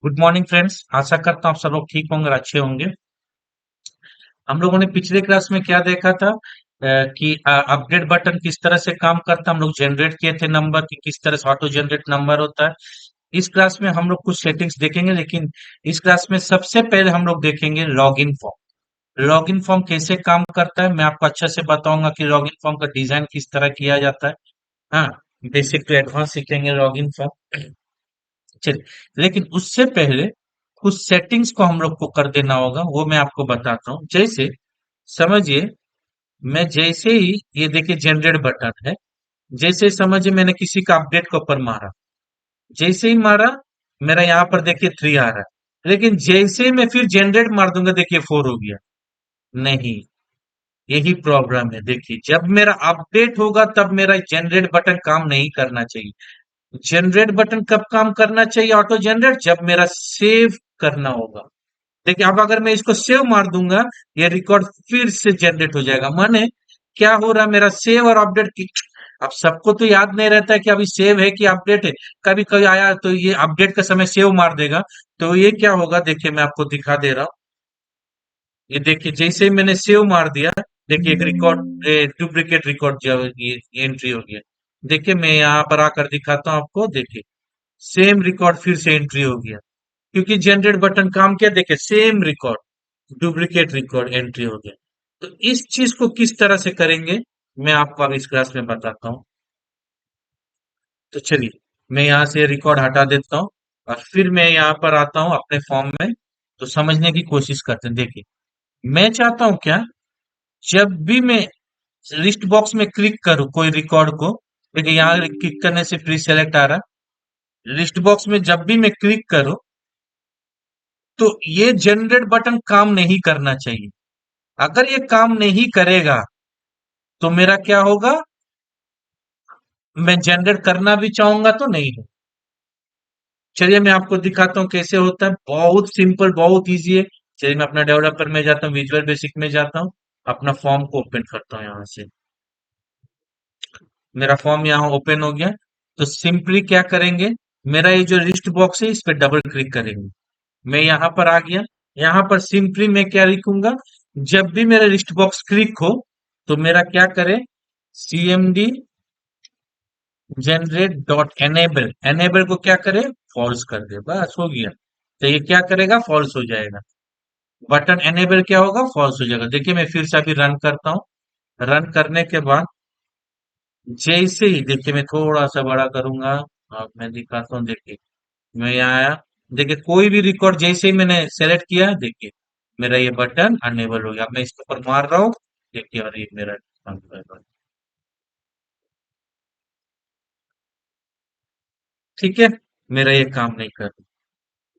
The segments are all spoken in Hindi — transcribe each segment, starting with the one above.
Good morning friends. आशा करता हूँ आप सब लोग ठीक होंगे और अच्छे होंगे। हम लोगों ने पिछले क्लास में क्या देखा था कि अपडेट बटन किस तरह से काम करता है। हम लोग जनरेट किए थे नंबर कि किस तरह से ऑटो जनरेट नंबर होता है। इस क्लास में हम लोग कुछ सेटिंग्स देखेंगे, लेकिन इस क्लास में सबसे पहले हम लोग देखेंगे लॉगिन फॉर्म। लॉगिन फॉर्म कैसे काम करता है मैं आपको अच्छे से बताऊंगा कि लॉगिन फॉर्म का डिजाइन किस तरह किया जाता है। हाँ, बेसिक टू एडवांस सीखेंगे लॉगिन फॉर्म। चलिए, लेकिन उससे पहले कुछ सेटिंग्स को हम लोग को कर देना होगा, वो मैं आपको बताता हूँ। जैसे समझिए, मैं जैसे ही ये देखिए जनरेट बटन है, जैसे ही समझिए मैंने किसी का अपडेट के ऊपर मारा, जैसे ही मारा मेरा यहाँ पर देखिए 3 आ रहा है, लेकिन जैसे ही मैं फिर जनरेट मार दूंगा देखिए 4 हो गया। नहीं, यही प्रॉब्लम है। देखिए, जब मेरा अपडेट होगा तब मेरा जनरेट बटन काम नहीं करना चाहिए। जनरेट बटन कब काम करना चाहिए ऑटो जनरेट? जब मेरा सेव करना होगा। देखिए, अब अगर मैं इसको सेव मार दूंगा, ये रिकॉर्ड फिर से जनरेट हो जाएगा। माने क्या हो रहा है, मेरा सेव और अपडेट की। अब सबको तो याद नहीं रहता है कि अभी सेव है कि अपडेट है। कभी कभी आया तो ये अपडेट का समय सेव मार देगा। तो ये क्या होगा, देखिए मैं आपको दिखा दे रहा हूँ। ये देखिए, जैसे ही मैंने सेव मार दिया, देखिए एक रिकॉर्ड, डुप्लीकेट रिकॉर्ड जो ये एंट्री हो गया। देखिए, मैं यहाँ पर आकर दिखाता हूँ आपको। देखिए, सेम रिकॉर्ड फिर से एंट्री हो गया, क्योंकि जनरेट बटन काम किया। देखिए, same record duplicate record entry हो गया। तो इस चीज को किस तरह से करेंगे मैं आपको अब इस क्लास में बताता हूँ। तो चलिए, मैं यहाँ से रिकॉर्ड हटा देता हूँ और फिर मैं यहाँ पर आता हूँ अपने फॉर्म में। तो समझने की कोशिश करते हैं। देखिए, मैं चाहता हूँ क्या, जब भी मैं लिस्ट बॉक्स में क्लिक करूँ कोई रिकॉर्ड को, देखिए यहाँ क्लिक करने से प्री सेलेक्ट आ रहा है। लिस्ट बॉक्स में जब भी मैं क्लिक करूँ तो ये जनरेट बटन काम नहीं करना चाहिए। अगर ये काम नहीं करेगा तो मेरा क्या होगा, मैं जनरेट करना भी चाहूंगा तो नहीं हो। चलिए, मैं आपको दिखाता हूँ कैसे होता है। बहुत सिंपल, बहुत इजी है। चलिए, मैं अपना डेवलपर में जाता हूँ, विजुअल बेसिक में जाता हूँ, अपना फॉर्म को ओपन करता हूँ। यहाँ से मेरा फॉर्म यहाँ ओपन हो गया। तो सिंपली क्या करेंगे, मेरा ये जो लिस्ट बॉक्स है इस पे डबल क्लिक करेंगे। मैं यहाँ पर आ गया। यहाँ पर सिंपली मैं क्या लिखूंगा, जब भी मेरा लिस्ट बॉक्स क्लिक हो तो मेरा क्या करे, cmd generate dot enable, enable को क्या करे, फॉल्स कर दे। बस हो गया। तो ये क्या करेगा, फॉल्स हो जाएगा। बटन एनेबल क्या होगा, फॉल्स हो जाएगा। देखिए, मैं फिर से अभी रन करता हूँ। रन करने के बाद जैसे ही, देखिए मैं थोड़ा सा बड़ा करूंगा, अब मैं दिखाता हूँ। देखिए, मैं यहाँ आया। देखिए, कोई भी रिकॉर्ड जैसे ही मैंने सेलेक्ट किया, देखिए मेरा ये बटन अनेबल हो गया। अब मैं इसके ऊपर मार रहा हूँ, देखिए, और ये मेरा काम कर रहा है। ठीक है, मेरा ये काम नहीं कर रहा।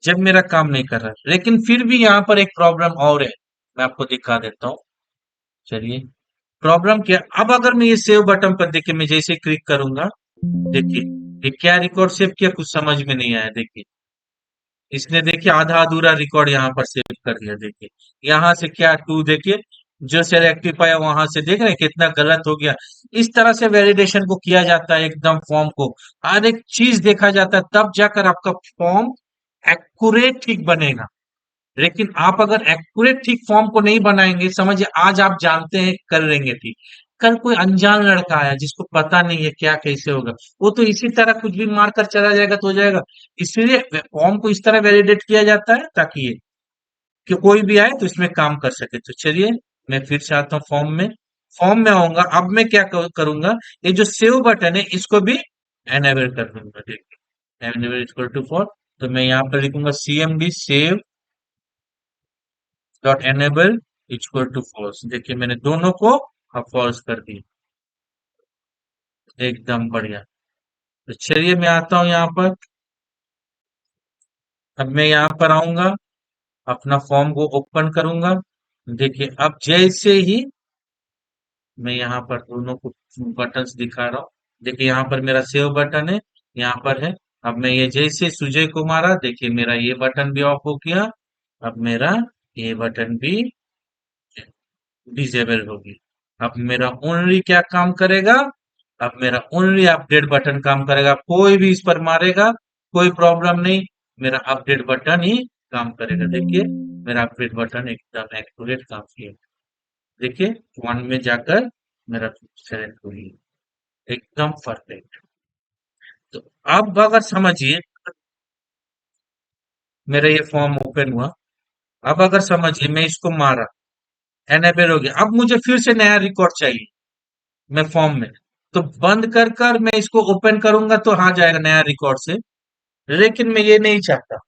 जब मेरा काम नहीं कर रहा, लेकिन फिर भी यहाँ पर एक प्रॉब्लम और है, मैं आपको दिखा देता हूँ। चलिए, प्रॉब्लम क्या, अब अगर मैं ये सेव बटन पर, देखिए मैं जैसे क्लिक करूंगा, देखिए ये क्या रिकॉर्ड सेव किया, कुछ समझ में नहीं आया। देखिए, इसने देखिए आधा अधूरा रिकॉर्ड यहाँ पर सेव कर दिया। देखिए, यहाँ से क्या टू, देखिए जो से रेक्टिफाई वहां से, देख रहे हैं कितना गलत हो गया। इस तरह से वैलिडेशन को किया जाता है, एकदम फॉर्म को हर एक चीज देखा जाता है, तब जाकर आपका फॉर्म एक्यूरेट ठीक बनेगा। लेकिन आप अगर एक्यूरेट ठीक फॉर्म को नहीं बनाएंगे, समझिए आज आप जानते हैं कर लेंगे ठीक, कल कोई अनजान लड़का आया जिसको पता नहीं है क्या कैसे होगा, वो तो इसी तरह कुछ भी मार कर चला जाएगा तो हो जाएगा। इसलिए फॉर्म को इस तरह वैलिडेट किया जाता है ताकि ये कि कोई भी आए तो इसमें काम कर सके। तो चलिए, मैं फिर से आता हूँ फॉर्म में। फॉर्म में आऊंगा, अब मैं क्या करूंगा, ये जो सेव बटन है इसको भी एनेबल कर दूंगा। देखिए, एनेबल इक्वल टू फॉर, तो मैं यहाँ पर लिखूंगा cmd save dot enable equal to false. देखिए, मैंने दोनों को अब फॉल्स कर दिया। एकदम बढ़िया। तो चलिए, मैं आता हूँ यहाँ पर। अब मैं यहाँ पर आऊंगा, अपना फॉर्म को ओपन करूंगा। देखिए, अब जैसे ही मैं यहाँ पर दोनों को बटन्स दिखा रहा हूँ, देखिए यहाँ पर मेरा सेव बटन है, यहाँ पर है। अब मैं ये जैसे सुजय को मारा, देखिए मेरा ये बटन भी ऑफ हो गया। अब मेरा ये बटन भी डिसेबल होगी। अब मेरा ओनली क्या काम करेगा, अब मेरा ओनली अपडेट बटन काम करेगा। कोई भी इस पर मारेगा, कोई प्रॉब्लम नहीं। मेरा अपडेट बटन ही काम करेगा। देखिए मेरा अपडेट बटन एकदम एक्यूरेट काम किया। देखिए वन में जाकर मेरा सेलेक्ट हो गया, एकदम परफेक्ट। तो अब अगर समझिए मेरा ये फॉर्म ओपन हुआ, अब अगर समझिए मैं इसको मारा, एनेबल हो गया, अब मुझे फिर से नया रिकॉर्ड चाहिए मैं फॉर्म में, तो बंद कर कर मैं इसको ओपन करूंगा तो हाँ जाएगा नया रिकॉर्ड से। लेकिन मैं ये नहीं चाहता,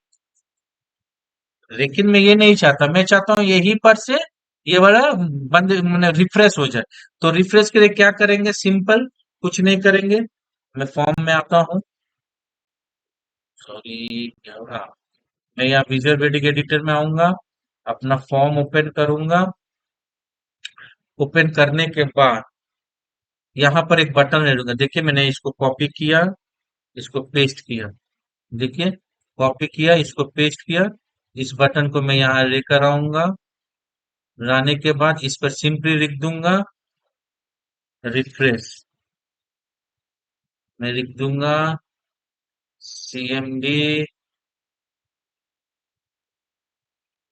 लेकिन मैं ये नहीं चाहता, मैं चाहता हूँ यहीं पर से ये वाला बंद मैंने रिफ्रेश हो जाए। तो रिफ्रेश के लिए क्या करेंगे, सिंपल, कुछ नहीं करेंगे, मैं फॉर्म में आता हूँ, सॉरी क्या हो रहा, मैं यहाँ विजुअल बेसिक एडिटर में आऊंगा, अपना फॉर्म ओपन करूंगा। ओपन करने के बाद यहाँ पर एक बटन ले लूंगा। देखिए मैंने इसको कॉपी किया, इसको पेस्ट किया। देखिए कॉपी किया, इसको पेस्ट किया, इस बटन को मैं यहाँ लेकर आऊंगा। लाने के बाद इस पर सिंपली लिख दूंगा रिफ्रेश। मैं लिख दूंगा CMD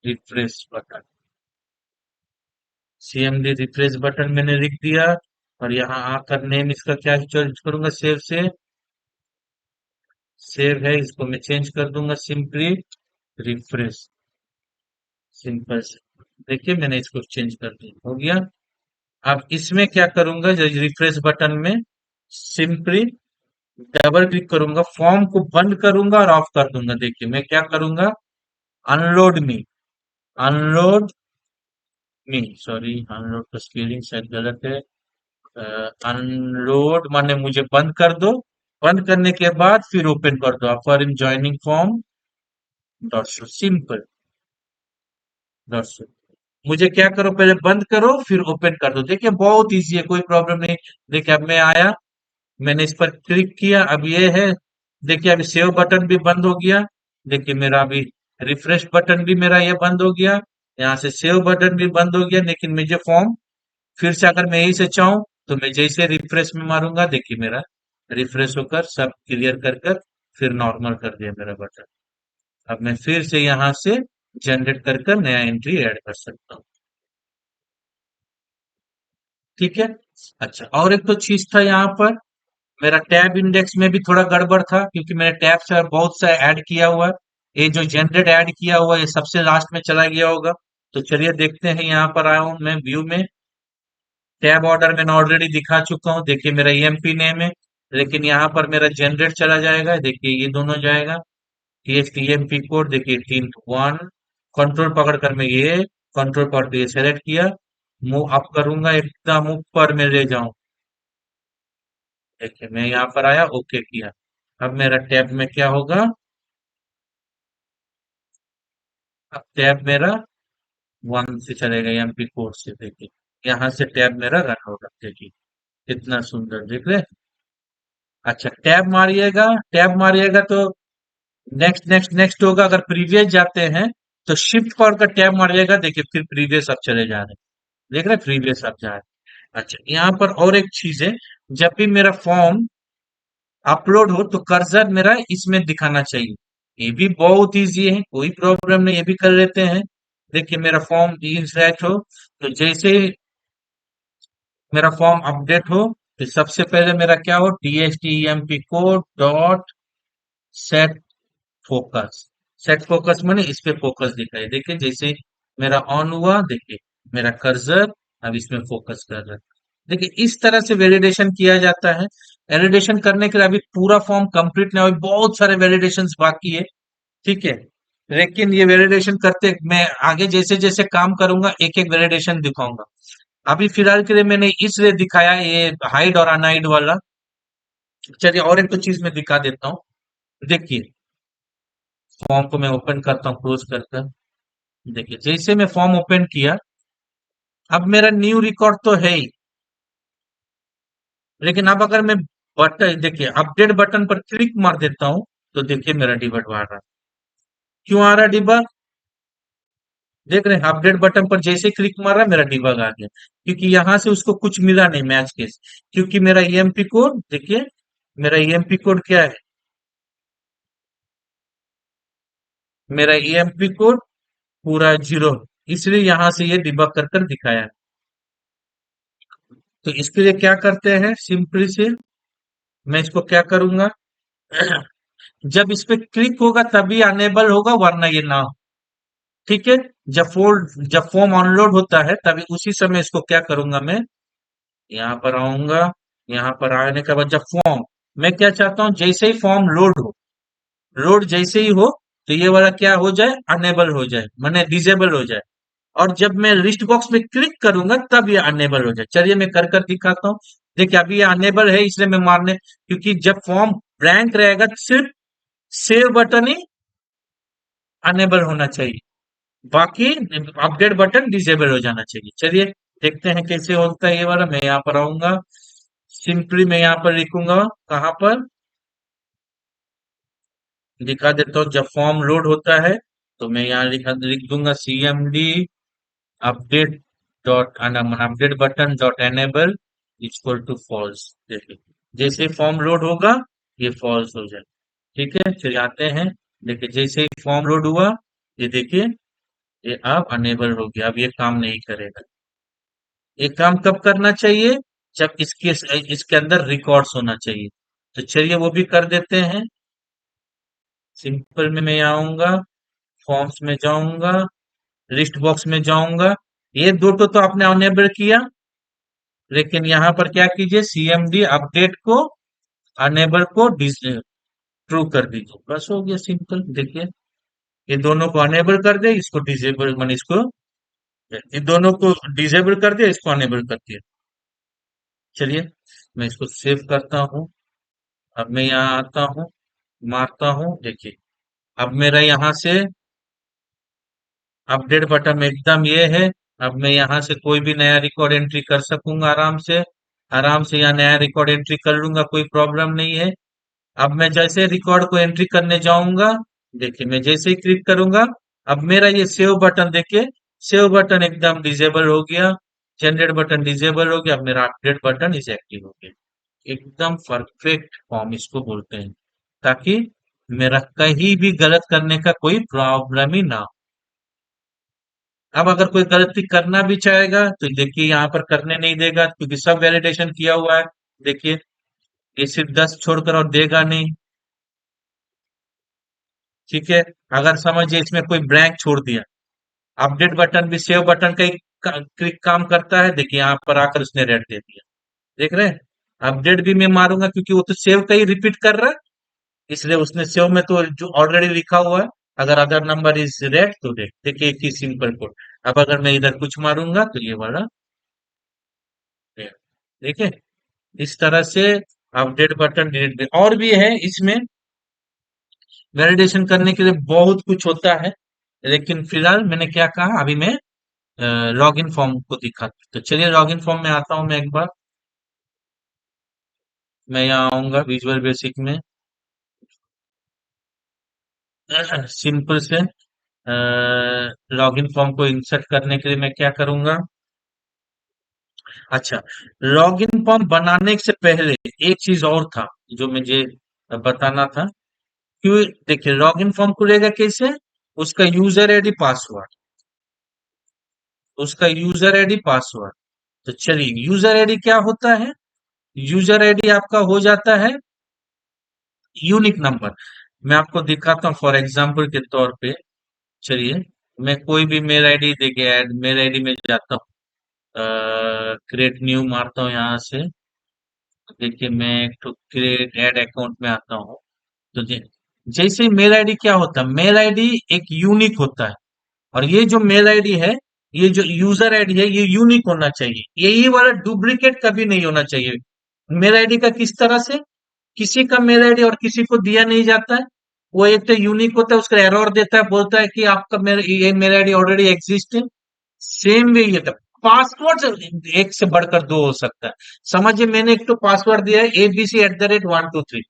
refresh button. CMD refresh button मैंने लिख दिया। और यहाँ आकर नेम इसका क्या चॉइस करूंगा, सेव से, सेव है, इसको मैं चेंज कर दूंगा सिंपली रिफ्रेश, सिंपल से। देखिए मैंने इसको चेंज कर दिया, हो गया। अब इसमें क्या करूंगा, जो रिफ्रेश बटन में सिंपली डबल क्लिक करूंगा, फॉर्म को बंद करूंगा और ऑफ कर दूंगा। देखिए मैं क्या करूंगा, अनलोड मी, अनलोड मी, सॉरी अनलोड का स्पेलिंग शायद गलत है। अनलोड माने मुझे बंद कर दो, बंद करने के बाद फिर ओपन कर दो, for in joining form dot show, simple dot show. मुझे क्या करो, पहले बंद करो फिर ओपन कर दो। देखिए बहुत इजी है, कोई प्रॉब्लम नहीं। देखिए अब मैं आया, मैंने इस पर क्लिक किया, अब ये है। देखिए अभी सेव बटन भी बंद हो गया। देखिए मेरा अभी रिफ्रेश बटन भी मेरा ये बंद हो गया, यहाँ से सेव बटन भी बंद हो गया। लेकिन मुझे फॉर्म फिर से अगर मैं यही से चाहूँ तो मैं जैसे रिफ्रेश में मारूंगा, देखिए मेरा रिफ्रेश होकर सब क्लियर कर कर फिर नॉर्मल कर दिया मेरा बटन। अब मैं फिर से यहाँ से जनरेट कर कर नया एंट्री ऐड कर सकता हूँ। ठीक है। अच्छा और एक तो चीज था यहाँ पर, मेरा टैब इंडेक्स में भी थोड़ा गड़बड़ था, क्योंकि मैंने टैब से बहुत सा ऐड किया हुआ है। ये जो जनरेट ऐड किया हुआ है, ये सबसे लास्ट में चला गया होगा। तो चलिए देखते हैं, यहाँ पर आया हूँ मैं व्यू में, टैब ऑर्डर मैंने ऑलरेडी दिखा चुका हूँ। देखिए मेरा ईएमपी नेम है, लेकिन यहाँ पर मेरा जनरेट चला जाएगा। देखिए ये दोनों जाएगा, टीएमपी कोड देखिए 18th 1, कंट्रोल पकड़ कर मैं ये कंट्रोल पकड़ के सेलेक्ट किया, मूव अप करूंगा एकदम ऊपर में ले जाऊं। देखिए मैं यहाँ पर आया, ओके किया। अब मेरा टैब में क्या होगा, अब टैब मेरा 1 से चलेगा, एमपी कोड से। देखिए यहाँ से टैब मेरा रन होगा। देखिए कितना सुंदर देख रहे हैं? अच्छा टैब मारिएगा तो नेक्स्ट नेक्स्ट नेक्स्ट होगा। अगर प्रीवियस जाते हैं तो शिफ्ट पकड़ कर टैब मारिएगा, देखिए फिर प्रीवियस अब चले जा रहे हैं। देख रहे हैं प्रीवियस अब जा रहे हैं। अच्छा यहाँ पर और एक चीज है, जब भी मेरा फॉर्म अपलोड हो तो कर्सर मेरा इसमें दिखाना चाहिए। ये भी बहुत इजी है, कोई प्रॉब्लम नहीं, ये भी कर लेते हैं। देखिए मेरा फॉर्म इंसर्ट हो, तो जैसे ही मेरा फॉर्म अपडेट हो तो सबसे पहले मेरा क्या हो, DHTEMP code dot set focus. Set focus माने इस पे फोकस दिखाई। देखिए जैसे मेरा ऑन हुआ, देखिए मेरा कर्सर अब इसमें फोकस कर रहा है। देखिए इस तरह से वैलिडेशन किया जाता है। वैलिडेशन करने के लिए अभी पूरा फॉर्म कंप्लीट नहीं हुआ, अभी बहुत सारे वैलिडेशंस बाकी है। ठीक है, लेकिन ये वैलिडेशन करते मैं आगे जैसे जैसे काम करूंगा एक एक वैलिडेशन दिखाऊंगा। अभी फिलहाल के लिए मैंने इसलिए दिखाया ये हाइड और अनहाइड वाला। चलिए और एक तो चीज मैं दिखा देता हूँ। देखिए फॉर्म को मैं ओपन करता हूँ क्लोज कर कर। देखिए जैसे मैं फॉर्म ओपन किया, अब मेरा न्यू रिकॉर्ड तो है ही, लेकिन अब अगर मैं बटन देखिए अपडेट बटन पर क्लिक मार देता हूँ तो देखिए मेरा डिबग आ रहा है। क्यों आ रहा है डिबग, देख रहे हैं अपडेट बटन पर जैसे क्लिक मारा मेरा डिबग आ गया, क्योंकि यहां से उसको कुछ मिला नहीं मैच केस। क्योंकि मेरा ईएमपी कोड देखिए, मेरा ईएमपी कोड क्या है, मेरा ईएमपी कोड पूरा जीरो, इसलिए यहां से ये डिबग कर कर दिखाया। तो इसके लिए क्या करते हैं, सिंपली से मैं इसको क्या करूंगा, जब इस पे क्लिक होगा तभी अनेबल होगा, वरना ये ना हो। ठीक है। जब फॉर्म ऑनलोड होता है तभी उसी समय इसको क्या करूंगा मैं, यहाँ पर आऊंगा। यहाँ पर आने के बाद जब फॉर्म, मैं क्या चाहता हूँ, जैसे ही फॉर्म लोड हो, लोड जैसे ही हो, तो ये वाला क्या हो जाए, अनेबल हो जाए, माने डिसेबल हो जाए। और जब मैं लिस्ट बॉक्स पे क्लिक करूंगा तब ये अनेबल हो जाए। चलिए मैं कर कर दिखाता हूँ। देखिए अभी ये अनेबल है, इसलिए मैं मारने, क्योंकि जब फॉर्म ब्लैंक रहेगा सिर्फ सेव बटन ही अनेबल होना चाहिए, बाकी अपडेट बटन डिसेबल हो जाना चाहिए। चलिए देखते हैं कैसे होता है ये वाला। मैं यहाँ पर आऊंगा, सिंपली मैं यहाँ पर लिखूंगा, कहाँ पर दिखा देता हूँ, जब फॉर्म लोड होता है तो मैं यहाँ लिख दूंगा cmd update dot update button dot enable equal to false. देखिए जैसे फॉर्म लोड होगा ये फॉल्स हो जाए। ठीक है, फिर आते हैं। देखिए जैसे ही फॉर्म लोड हुआ, ये देखिए ये अब अनेबल हो गया, अब ये काम नहीं करेगा। ये काम कब करना चाहिए, जब इसके इसके अंदर रिकॉर्ड्स होना चाहिए। तो चलिए वो भी कर देते हैं। सिंपल में मैं आऊंगा, फॉर्म्स में जाऊंगा, लिस्ट बॉक्स में जाऊंगा। ये दो तो आपने अनेबल किया, लेकिन यहाँ पर क्या कीजिए, सीएमडी अपडेट को अनेबल को ट्रू कर दीजिए, बस हो गया सिंपल। देखिए ये दोनों को अनेबल कर दे, इसको डिसेबल, मान इसको, ये दोनों को डिसेबल कर दिया, इसको अनेबल कर दिया। चलिए मैं इसको सेव करता हूँ। अब मैं यहाँ आता हूँ, मारता हूँ, देखिए अब मेरा यहाँ से अपडेट बटन एकदम ये है। अब मैं यहाँ से कोई भी नया रिकॉर्ड एंट्री कर सकूंगा आराम से, आराम से यहाँ नया रिकॉर्ड एंट्री कर लूंगा, कोई प्रॉब्लम नहीं है। अब मैं जैसे रिकॉर्ड को एंट्री करने जाऊंगा, देखिए मैं जैसे ही क्लिक करूंगा, अब मेरा ये सेव बटन देखिए, सेव बटन एकदम डिजेबल हो गया, जनरेट बटन डिजेबल हो गया, अब मेरा अपडेट बटन इस एक्टिव हो गया। एकदम परफेक्ट फॉर्म इसको बोलते हैं, ताकि मेरा कहीं भी गलत करने का कोई प्रॉब्लम ही ना हो। अब अगर कोई गलती करना भी चाहेगा तो देखिए यहाँ पर करने नहीं देगा, क्योंकि सब वैलिडेशन किया हुआ है। देखिए ये सिर्फ 10 छोड़कर और देगा नहीं। ठीक है, अगर समझिए इसमें कोई ब्लैंक छोड़ दिया, अपडेट बटन भी सेव बटन का ही क्लिक काम करता है। देखिए यहाँ पर आकर उसने रेड दे दिया, देख रहे हैं। अपडेट भी मैं मारूंगा क्योंकि वो तो सेव का ही रिपीट कर रहा है, इसलिए उसने सेव में तो जो ऑलरेडी लिखा हुआ है, अगर अदर नंबर इज रेड तो देख, देखिए एक ही सिंपल कोड। अब अगर मैं इधर कुछ मारूंगा तो ये वाला red। देखिए इस तरह से अपडेट बटन डिलीट, और भी है इसमें वैलिडेशन करने के लिए बहुत कुछ होता है, लेकिन फिलहाल मैंने क्या कहा, अभी मैं लॉगिन फॉर्म को दिखा। तो चलिए लॉगिन फॉर्म में आता हूं मैं एक बार। मैं यहाँ आऊंगा विजुअल बेसिक में, सिंपल से लॉगिन फॉर्म को इंसर्ट करने के लिए मैं क्या करूंगा। अच्छा, लॉगिन फॉर्म बनाने से पहले एक चीज और था जो मुझे बताना था। क्यों, देखिए लॉगिन फॉर्म खुलेगा कैसे, उसका यूजर आईडी पासवर्ड, उसका यूजर आईडी पासवर्ड। तो चलिए यूजर आईडी क्या होता है, यूजर आईडी आपका हो जाता है यूनिक नंबर। मैं आपको दिखाता हूँ फॉर एग्जांपल के तौर पे। चलिए मैं कोई भी मेल आईडी देखिए, ऐड मेल आईडी में जाता हूँ, क्रिएट न्यू मारता हूँ यहाँ से। देखिए मैं एक तो क्रिएट ऐड अकाउंट में आता हूँ। तो जैसे ही मेल आईडी क्या होता है, मेल आईडी एक यूनिक होता है, और ये जो मेल आईडी है, ये जो यूजर आईडी है, ये यूनिक होना चाहिए, यही वाला डुप्लीकेट कभी नहीं होना चाहिए। मेल आईडी का किस तरह से, किसी का मेल आईडी और किसी को दिया नहीं जाता है, वो एक तो यूनिक होता है, उसका एरर देता है, बोलता है कि आपका मेल ये मेल आईडी ऑलरेडी एग्जिस्ट है। सेम वे ये था, पासवर्ड एक से बढ़कर दो हो सकता है। समझिए मैंने एक तो पासवर्ड दिया है abc@123,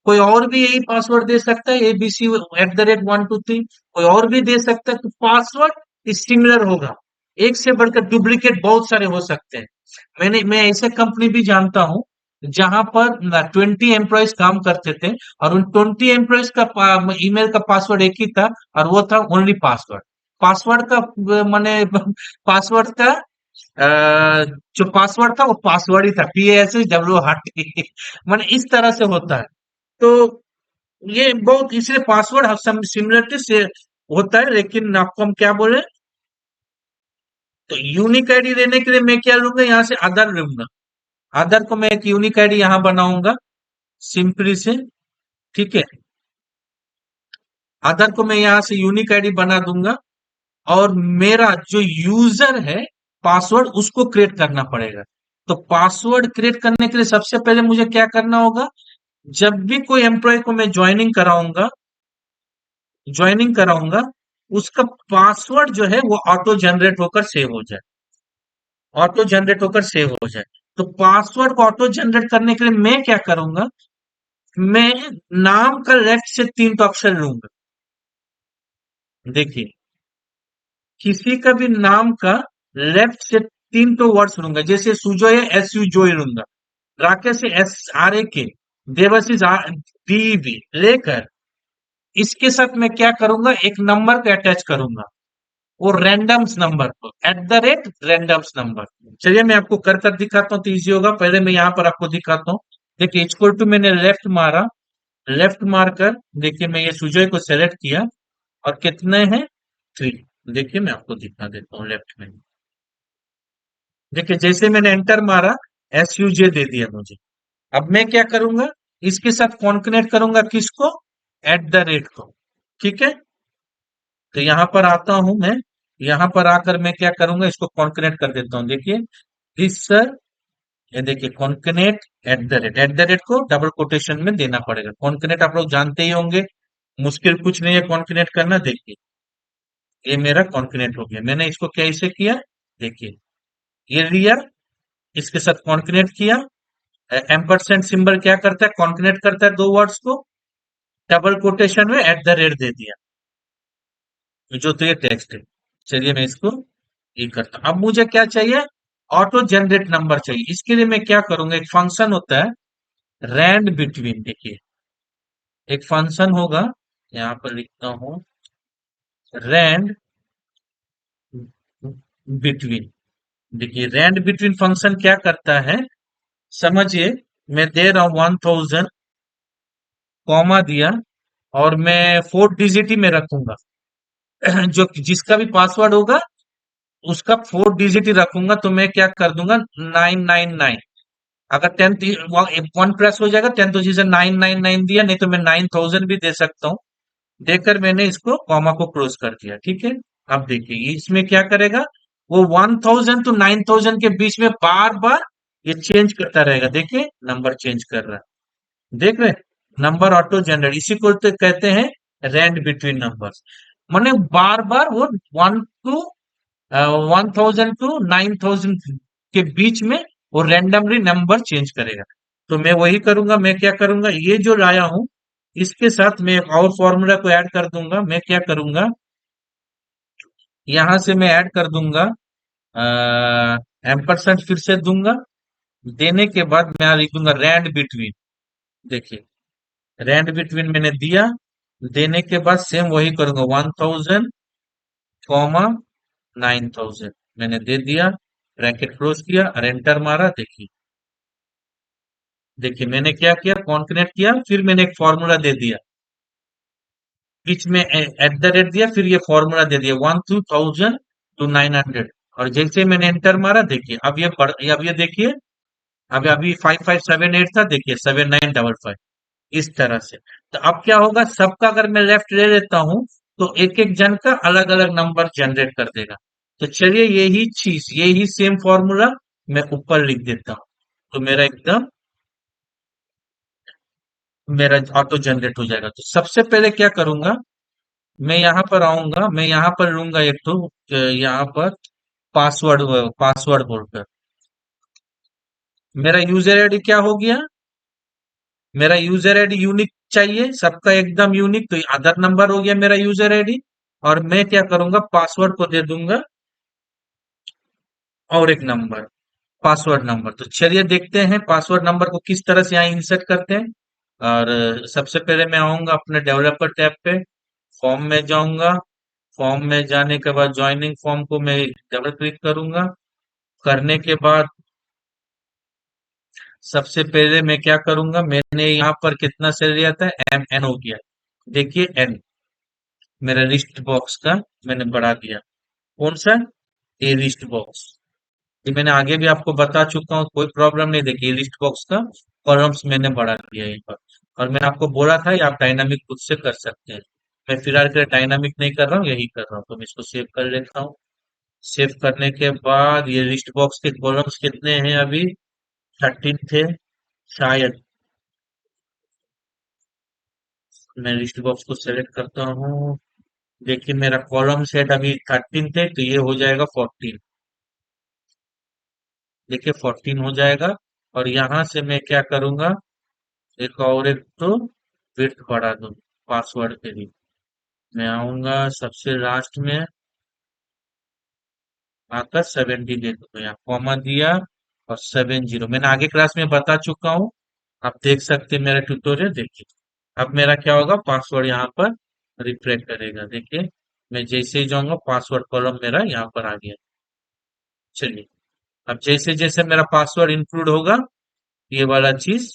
कोई और भी यही पासवर्ड दे सकता है abc@123, कोई और भी दे सकता है, तो पासवर्ड सिमिलर होगा, एक से बढ़कर डुप्लीकेट बहुत सारे हो सकते हैं। मैं ऐसे कंपनी भी जानता हूं, जहां पर 20 एम्प्लॉयज काम करते थे और उन 20 एम्प्लॉयज का ईमेल का पासवर्ड एक ही था और वो था ओनली पासवर्ड। पासवर्ड का माने पासवर्ड का जो पासवर्ड था वो पासवर्ड ही था, PASWORD माने इस तरह से होता है। तो ये बहुत इसलिए पासवर्ड सिमिलरिटी से होता है, लेकिन आपको हम क्या बोले, तो यूनिक आईडी देने के लिए मैं क्या लूंगा, यहाँ से आधार लूंगा। आधार को मैं एक यूनिक आईडी यहाँ बनाऊंगा सिंपली से। ठीक है, आधार को मैं यहाँ से यूनिक आईडी बना दूंगा और मेरा जो यूजर है पासवर्ड उसको क्रिएट करना पड़ेगा। तो पासवर्ड क्रिएट करने के लिए सबसे पहले मुझे क्या करना होगा, जब भी कोई एम्प्लॉय को मैं ज्वाइनिंग कराऊंगा उसका पासवर्ड जो है वो ऑटो जनरेट होकर सेव हो जाए। तो पासवर्ड को ऑटो जनरेट करने के लिए मैं क्या करूंगा, मैं नाम का लेफ्ट से 3 तो अक्षर लूंगा। देखिए, किसी का भी नाम का लेफ्ट से 3 तो वर्ड्स लूंगा, जैसे सुजोय है, SU जोई लूंगा। राकेश है, SRAK। देवाशीष DEB लेकर इसके साथ मैं क्या करूंगा, एक नंबर को अटैच करूंगा, वो रैंडम्स नंबर को, @रैंडम्स नंबर। चलिए मैं आपको कर कर दिखाता हूँ तो इजी होगा। पहले मैं यहाँ पर आपको दिखाता हूँ। देखिए, इक्वल टू मैंने लेफ्ट मारा, लेफ्ट मारकर देखिए मैं ये सुजय को सेलेक्ट किया और कितने हैं, 3। देखिए मैं आपको दिखा देता हूँ लेफ्ट में। देखिए जैसे मैंने एंटर मारा, SUJ दे दिया मुझे। अब मैं क्या करूंगा, इसके साथ कॉन्कनेक्ट करूंगा किसको, @ को। ठीक है, तो यहां पर आता हूं मैं, यहां पर आकर मैं क्या करूंगा, इसको कॉन्कनेक्ट कर देता हूं। देखिए दिस सर, ये देखिए कॉन्कनेक्ट @ को डबल कोटेशन में देना पड़ेगा। कॉन्कनेक्ट आप लोग जानते ही होंगे, मुश्किल कुछ नहीं है कॉन्कनेक्ट करना। देखिए ये मेरा कॉन्कनेक्ट हो गया। मैंने इसको कैसे किया, देखिए ये लिया, इसके साथ कॉन्कनेक्ट किया। एम्परसेंड सिंबल क्या करता है, कॉन्कनेक्ट करता है दो वर्ड्स को, डबल कोटेशन में @ दे दिया, जो तो ये टेक्स्ट है। चलिए मैं इसको ये करता हूं। अब मुझे क्या चाहिए, ऑटो जनरेट नंबर चाहिए। इसके लिए मैं क्या करूंगा, एक फंक्शन होता है रैंड बिटवीन। देखिए एक फंक्शन होगा, यहाँ पर लिखता हूं, रैंड बिटवीन। देखिए रैंड बिटवीन फंक्शन क्या करता है, समझिए, मैं दे रहा हूं 1000, कॉमा दिया और मैं 4 डिजिट ही में रखूंगा। जो जिसका भी पासवर्ड होगा उसका 4 डिजिट ही रखूंगा। तो मैं क्या कर दूंगा, 999। अगर 1 प्लस हो जाएगा 10 तो जिसे 999 दिया, नहीं तो मैं 9000 भी दे सकता हूँ। देकर मैंने इसको कॉमा को क्लोज कर दिया। ठीक है, अब देखिए इसमें क्या करेगा, वो 1000 टू 9000 के बीच में बार बार ये चेंज करता रहेगा। देखिए नंबर चेंज कर रहा है, देख रहे हैं? नंबर ऑटो जनरेट, इसी को तो कहते हैं रैंड बिटवीन नंबर्स। माने बार बार वो 1 टू 1000 टू 9000 के बीच में वो रैंडमली नंबर चेंज करेगा। तो मैं वही करूंगा। मैं क्या करूंगा, ये जो लाया हूं इसके साथ मैं एक और फॉर्मूला को ऐड कर दूंगा। मैं क्या करूंगा, यहां से मैं ऐड कर दूंगा, एम्परसेंड फिर से दूंगा। देने के बाद मैं यहाँ लिख दूंगा रैंड बिटवीन। देखिए रैंड बिटवीन मैंने दिया, देने के बाद सेम वही करूंगा, 1000 कॉमा 9000 मैंने दे दिया, ब्रैकेट क्लोज किया और एंटर मारा। देखिए, देखिए मैंने क्या किया, कॉन्कनेक्ट किया, फिर मैंने एक फॉर्मूला दे दिया, बीच में @ दिया, फिर ये फॉर्मूला दे दिया 1000 टू 900। और जैसे मैंने एंटर मारा, देखिए अब ये देखिए, अब अभी 5578 था, देखिए 7955। इस तरह से। तो अब क्या होगा, सबका अगर मैं लेफ्ट ले लेता हूं तो एक एक जन का अलग अलग नंबर जनरेट कर देगा। तो चलिए यही चीज, यही सेम फॉर्मूला मैं ऊपर लिख देता हूं, तो मेरा ऑटो जनरेट हो जाएगा। तो सबसे पहले क्या करूंगा, मैं यहां पर आऊंगा, मैं यहां पर लूंगा एक तो यहां पर पासवर्ड, पासवर्ड बोलकर मेरा यूजर आईडी क्या हो गया, मेरा यूजर आईडी यूनिक चाहिए, सबका एकदम यूनिक। तो आधार नंबर हो गया मेरा यूजर आईडी। और मैं क्या करूंगा, पासवर्ड को दे दूंगा और एक नंबर। Password number. तो चलिए देखते हैं पासवर्ड नंबर को किस तरह से यहाँ इंसर्ट करते हैं। और सबसे पहले मैं आऊंगा अपने डेवलपर टैब पे, फॉर्म में जाऊंगा। फॉर्म में जाने के बाद ज्वाइनिंग फॉर्म को मैं डबल क्लिक करूंगा। करने के बाद सबसे पहले मैं क्या करूंगा, मैंने यहाँ पर कितना सेल लिया था, एन हो गया। देखिए एन मेरा लिस्ट बॉक्स का मैंने बढ़ा दिया। कौन सा? ए लिस्ट बॉक्स। ये मैंने आगे भी आपको बता चुका हूँ, कोई प्रॉब्लम नहीं। देखिए लिस्ट बॉक्स का कॉलम्स मैंने बढ़ा दिया यहाँ पर। और मैं आपको बोला था ये आप डायनामिक खुद से कर सकते हैं। मैं फिलहाल के डायनामिक नहीं कर रहा हूँ, यही कर रहा हूँ। तो मैं इसको सेव कर लेता हूँ। सेव करने के बाद ये लिस्ट बॉक्स के कॉलम्स कितने हैं अभी? 13 थे शायद। मैं लिस्ट बॉक्स को सेलेक्ट करता हूँ। देखिए मेरा कॉलम सेट अभी 13 थे, तो ये हो जाएगा 14। देखिए 14 हो जाएगा। और यहाँ से मैं क्या करूंगा, एक तो विड्थ बढ़ा दूं पासवर्ड के लिए। मैं आऊंगा सबसे लास्ट में आकर 70 दे दूंगा, यहाँ कॉमा दिया और 70। मैंने आगे क्लास में बता चुका हूँ, आप देख सकते हैं मेरा ट्यूटोरियल। देखिए अब मेरा क्या होगा, पासवर्ड यहाँ पर रिफ्लेक्ट करेगा। देखिए मैं जैसे ही जाऊंगा पासवर्ड कॉलम मेरा यहाँ पर आ गया। चलिए अब जैसे जैसे मेरा पासवर्ड इंक्लूड होगा, ये वाला चीज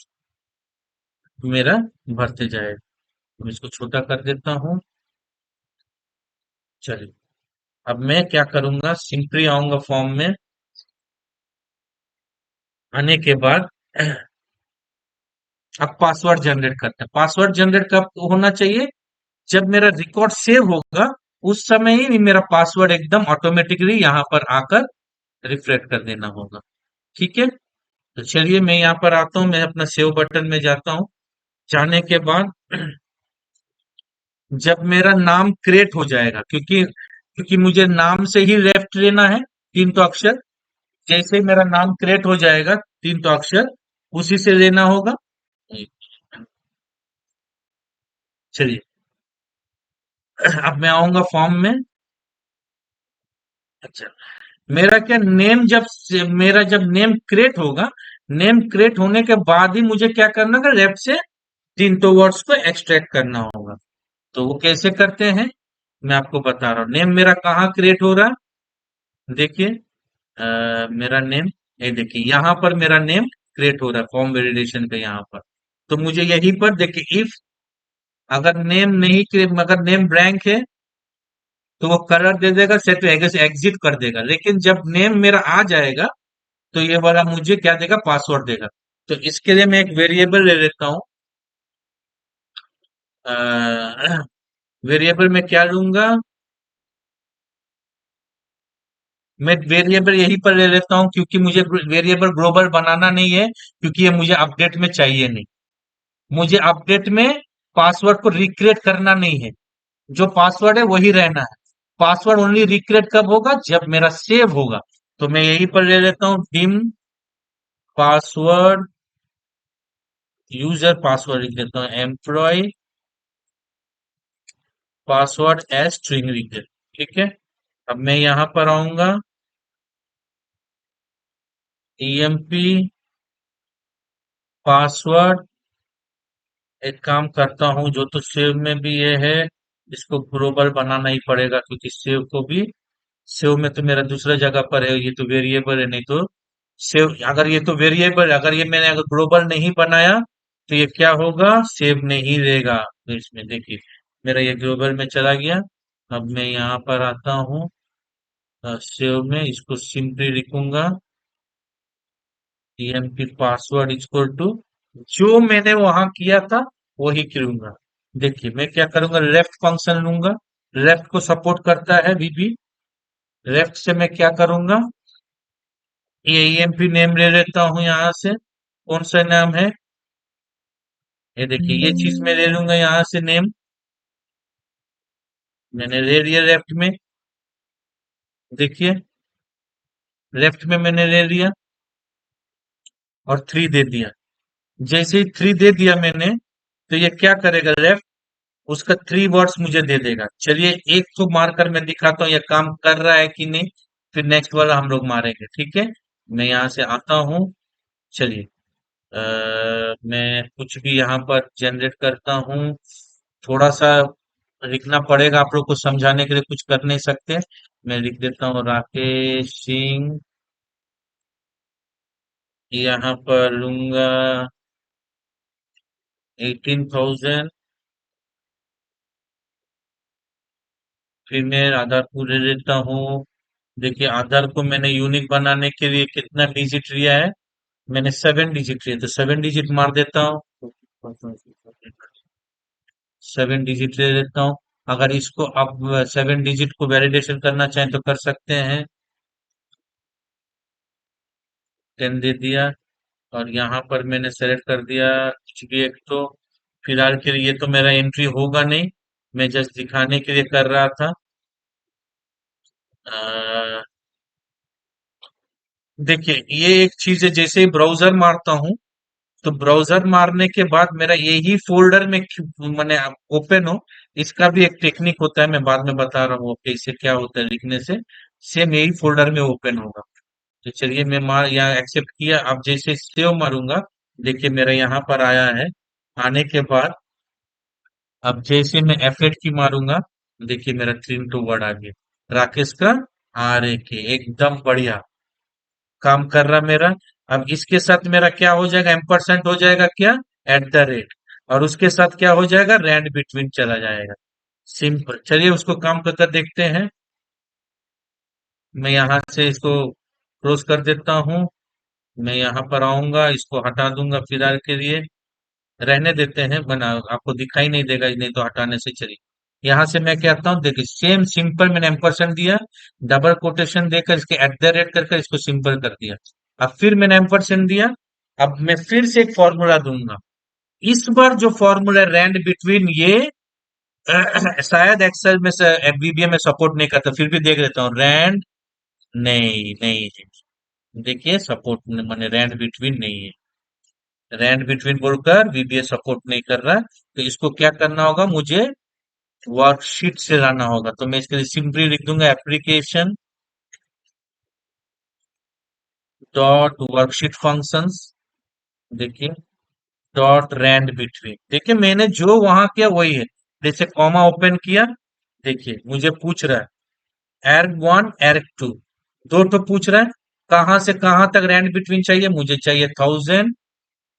मेरा भरते जाएगा। मैं इसको छोटा कर देता हूँ। चलिए अब मैं क्या करूंगा, सिंपली आऊंगा फॉर्म में। आने के बाद अब पासवर्ड जनरेट करते हैं। पासवर्ड जनरेट कब होना चाहिए? जब मेरा रिकॉर्ड सेव होगा, उस समय ही मेरा पासवर्ड एकदम ऑटोमेटिकली यहाँ पर आकर रिफ्लेक्ट कर देना होगा। ठीक है, तो चलिए मैं यहाँ पर आता हूँ, मैं अपना सेव बटन में जाता हूँ। जाने के बाद जब मेरा नाम क्रिएट हो जाएगा, क्योंकि क्योंकि मुझे नाम से ही लेफ्ट लेना है, 3 तो अक्षर। जैसे ही मेरा नाम क्रिएट हो जाएगा, 3 तो अक्षर उसी से लेना होगा। चलिए अब मैं आऊंगा फॉर्म में। अच्छा, मेरा क्या नेम मेरा जब नेम क्रिएट होगा, नेम क्रिएट होने के बाद ही मुझे क्या करना होगा, लेफ्ट से 3 वर्ड्स को एक्सट्रैक्ट करना होगा। तो वो कैसे करते हैं मैं आपको बता रहा हूँ। नेम मेरा कहाँ क्रिएट हो रहा है? देखिए मेरा नेम, ये देखिए यहाँ पर मेरा नेम क्रिएट हो रहा है फॉर्म वैलिडेशन का यहाँ पर। तो मुझे यहीं पर देखिए, इफ अगर नेम नहीं क्रिएट, अगर नेम ब्लैंक है तो वो कलर दे देगा, सेट एग्जिट कर देगा। लेकिन जब नेम मेरा आ जाएगा तो ये वाला मुझे क्या देगा, पासवर्ड देगा। तो इसके लिए मैं एक वेरिएबल ले लेता हूँ। वेरिएबल में क्या लूंगा, मैं वेरिएबल यहीं पर ले लेता हूँ, क्योंकि मुझे वेरिएबल ग्लोबल बनाना नहीं है, क्योंकि ये मुझे अपडेट में चाहिए नहीं। मुझे अपडेट में पासवर्ड को रिक्रिएट करना नहीं है, जो पासवर्ड है वही रहना है। पासवर्ड ओनली रिक्रिएट कब होगा, जब मेरा सेव होगा। तो मैं यहीं पर ले लेता हूँ, डिम पासवर्ड, यूजर पासवर्ड लिख देता हूँ, एम्प्लॉय पासवर्ड एज स्ट्रिंग लिख देता हूँ। ठीक है, अब मैं यहाँ पर आऊंगा, ईएमपी पासवर्ड। एक काम करता हूँ, जो तो सेव में भी ये है, इसको ग्लोबल बनाना ही पड़ेगा, क्योंकि सेव को भी, सेव में तो मेरा दूसरा जगह पर है, ये तो वेरिएबल है। नहीं तो सेव, अगर ये तो वेरिएबल, अगर ये मैंने अगर ग्लोबल नहीं बनाया तो ये क्या होगा, सेव नहीं लेगा। तो इसमें देखिए मेरा ये ग्लोबल में चला गया। अब मैं यहाँ पर आता हूँ, सेव में इसको सिंपली लिखूंगा, ईएमपी पासवर्ड इक्वल टू जो मैंने वहां किया था वही करूंगा। देखिए मैं क्या करूंगा, लेफ्ट फंक्शन लूंगा, लेफ्ट को सपोर्ट करता है वीबी। लेफ्ट से मैं क्या करूंगा, ये ईएमपी नेम ले लेता हूँ यहाँ से। कौन सा नाम है, ये देखिए ये चीज मैं ले लूंगा यहाँ से नेम। मैंने ले लिया लेफ्ट में, देखिए लेफ्ट में मैंने ले लिया और 3 दे दिया। जैसे ही 3 दे दिया मैंने, तो ये क्या करेगा, लेफ्ट उसका 3 वर्ड्स मुझे दे देगा। चलिए एक तो मारकर मैं दिखाता हूँ ये काम कर रहा है कि नहीं, फिर नेक्स्ट वाला हम लोग मारेंगे। ठीक है, मैं यहाँ से आता हूँ। चलिए, मैं कुछ भी यहाँ पर जनरेट करता हूँ। थोड़ा सा लिखना पड़ेगा, आप लोग को समझाने के लिए कुछ कर नहीं सकते। मैं लिख देता हूँ राकेश सिंह। यहाँ पर लूंगा 18,000। फिर मैं आधार को ले लेता हूँ। देखिए, आधार को मैंने यूनिक बनाने के लिए कितना डिजिट लिया है। मैंने 7 डिजिट लिया, तो 7 डिजिट मार देता हूँ। 7 डिजिट ले लेता हूँ। अगर इसको अब 7 डिजिट को वैलिडेशन करना चाहें तो कर सकते हैं। 10 दे दिया। और यहाँ पर मैंने सेलेक्ट कर दिया कुछ भी एक तो। फिलहाल के लिए तो मेरा एंट्री होगा नहीं। मैं जस्ट दिखाने के लिए कर रहा था। अ, देखिए, ये एक चीज है, जैसे ही ब्राउजर मारता हूँ तो ब्राउजर मारने के बाद मेरा यही फोल्डर में मैंने ओपन हो। इसका भी एक टेक्निक होता है, मैं बाद में बता रहा हूँ कि इससे क्या होता है लिखने से। सेम यही फोल्डर में ओपन होगा। तो चलिए, मैं मार यहाँ एक्सेप्ट किया। अब जैसे सेव मारूंगा, देखिए मेरा यहाँ पर आया है। आने के बाद अब जैसे मैं F8 की मारूंगा, देखिए मेरा 3 to 1 आ गया। राकेश का आर ए के एकदम बढ़िया काम कर रहा मेरा। अब इसके साथ मेरा क्या हो जाएगा, एम्परसेंट हो जाएगा क्या, एट द रेट। और उसके साथ क्या हो जाएगा, रैंड बिटवीन चला जाएगा। सिंपल। चलिए उसको काम कर कर देखते हैं। मैं यहाँ से इसको क्लोज कर देता हूँ। मैं यहाँ पर आऊंगा, इसको हटा दूंगा फिलहाल के लिए। रहने देते हैं, बना आपको दिखाई नहीं देगा नहीं तो हटाने से। चलिए, यहाँ से मैं क्या करता हूँ, देखिए सेम सिंपल मैंने एम्परसेंट दिया। डबल कोटेशन देकर इसके एट द रेट कर इसको सिंपल कर दिया। अब फिर मैंने एम्परसेंट दिया। अब मैं फिर से एक फॉर्मूला दूंगा। इस बार जो फॉर्मूला रैंड बिटवीन ये शायद एक्सेल में से VBA में सपोर्ट नहीं करता, फिर भी देख लेता हूँ। रैंड नहीं नहीं देखिए सपोर्ट मैंने रैंड बिटवीन नहीं है। रैंड बिटवीन बोलकर VBA सपोर्ट नहीं कर रहा। तो इसको क्या करना होगा, मुझे वर्कशीट से लाना होगा। तो मैं इसके लिए सिंपली लिख दूंगा एप्लीकेशन डॉट वर्कशीट फंक्शंस। देखिए, डॉट रैंड बिटवीन। देखिए मैंने जो वहां किया वही है। जैसे कॉमा ओपन किया, देखिए मुझे पूछ रहा है ERG1 ERG2 दो तो पूछ रहा है। कहां से कहां तक रैंड बिटवीन चाहिए, मुझे चाहिए 1000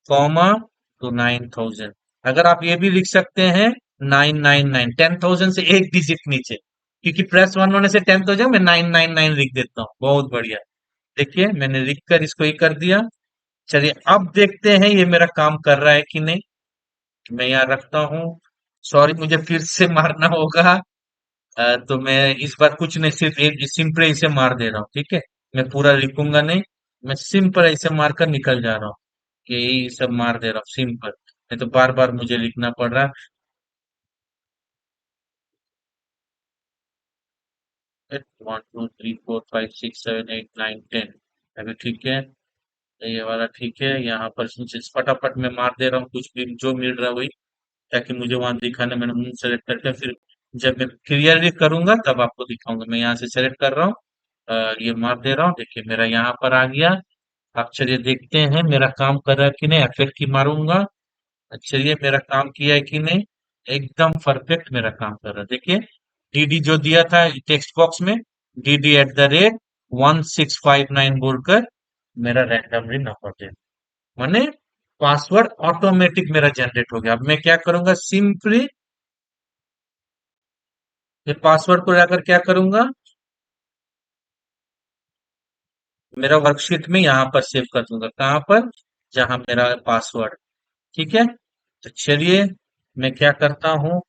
कॉमा तो 9000। अगर आप ये भी लिख सकते हैं 999, 10,000 से एक डिजिट नीचे, क्योंकि प्लस वन होने से 10,000 में 999 लिख देता हूँ। बहुत बढ़िया। देखिए मैंने लिख कर इसको ही कर दिया। चलिए अब देखते हैं ये मेरा काम कर रहा है कि नहीं। मैं यहाँ रखता हूँ। सॉरी, मुझे फिर से मारना होगा। तो मैं इस बार कुछ नहीं, सिर्फ एक सिंपल इसे मार दे रहा हूँ, ठीक है। मैं पूरा लिखूंगा नहीं। मैं सिंपल ऐसे मारकर निकल जा रहा हूँ। यही सब मार दे रहा हूँ सिंपल, नहीं तो बार बार मुझे लिखना पड़ रहा है। 1 2 3 4 5 6 7 8 9 10। अभी ठीक है। ये वाला ठीक है। यहाँ पर फटाफट मैं मार दे रहा हूँ, कुछ भी जो मिल रहा है वही, ताकि मुझे वहां दिखाने, मैंने मुंह सेलेक्ट करके फिर जब मैं क्लियरली करूंगा तब आपको दिखाऊंगा। मैं यहाँ से सेलेक्ट कर रहा हूँ। ये मार दे रहा हूँ। देखिए मेरा यहाँ पर आ गया। अब चलिए देखते हैं मेरा काम कर रहा है कि नहीं। F8 की मारूंगा। चलिए मेरा काम किया है कि नहीं। एकदम परफेक्ट मेरा काम कर रहा है। देखिए DD जो दिया था टेक्स्ट बॉक्स में, DD@1659 बोलकर मेरा रैंडमली नंबर दे, माने पासवर्ड ऑटोमेटिक मेरा जनरेट हो गया। अब मैं क्या करूंगा, सिंपली ये पासवर्ड को जाकर क्या करूंगा, मेरा वर्कशीट में यहाँ पर सेव कर दूंगा। कहाँ पर, जहां मेरा पासवर्ड। ठीक है। तो चलिए मैं क्या करता हूँ,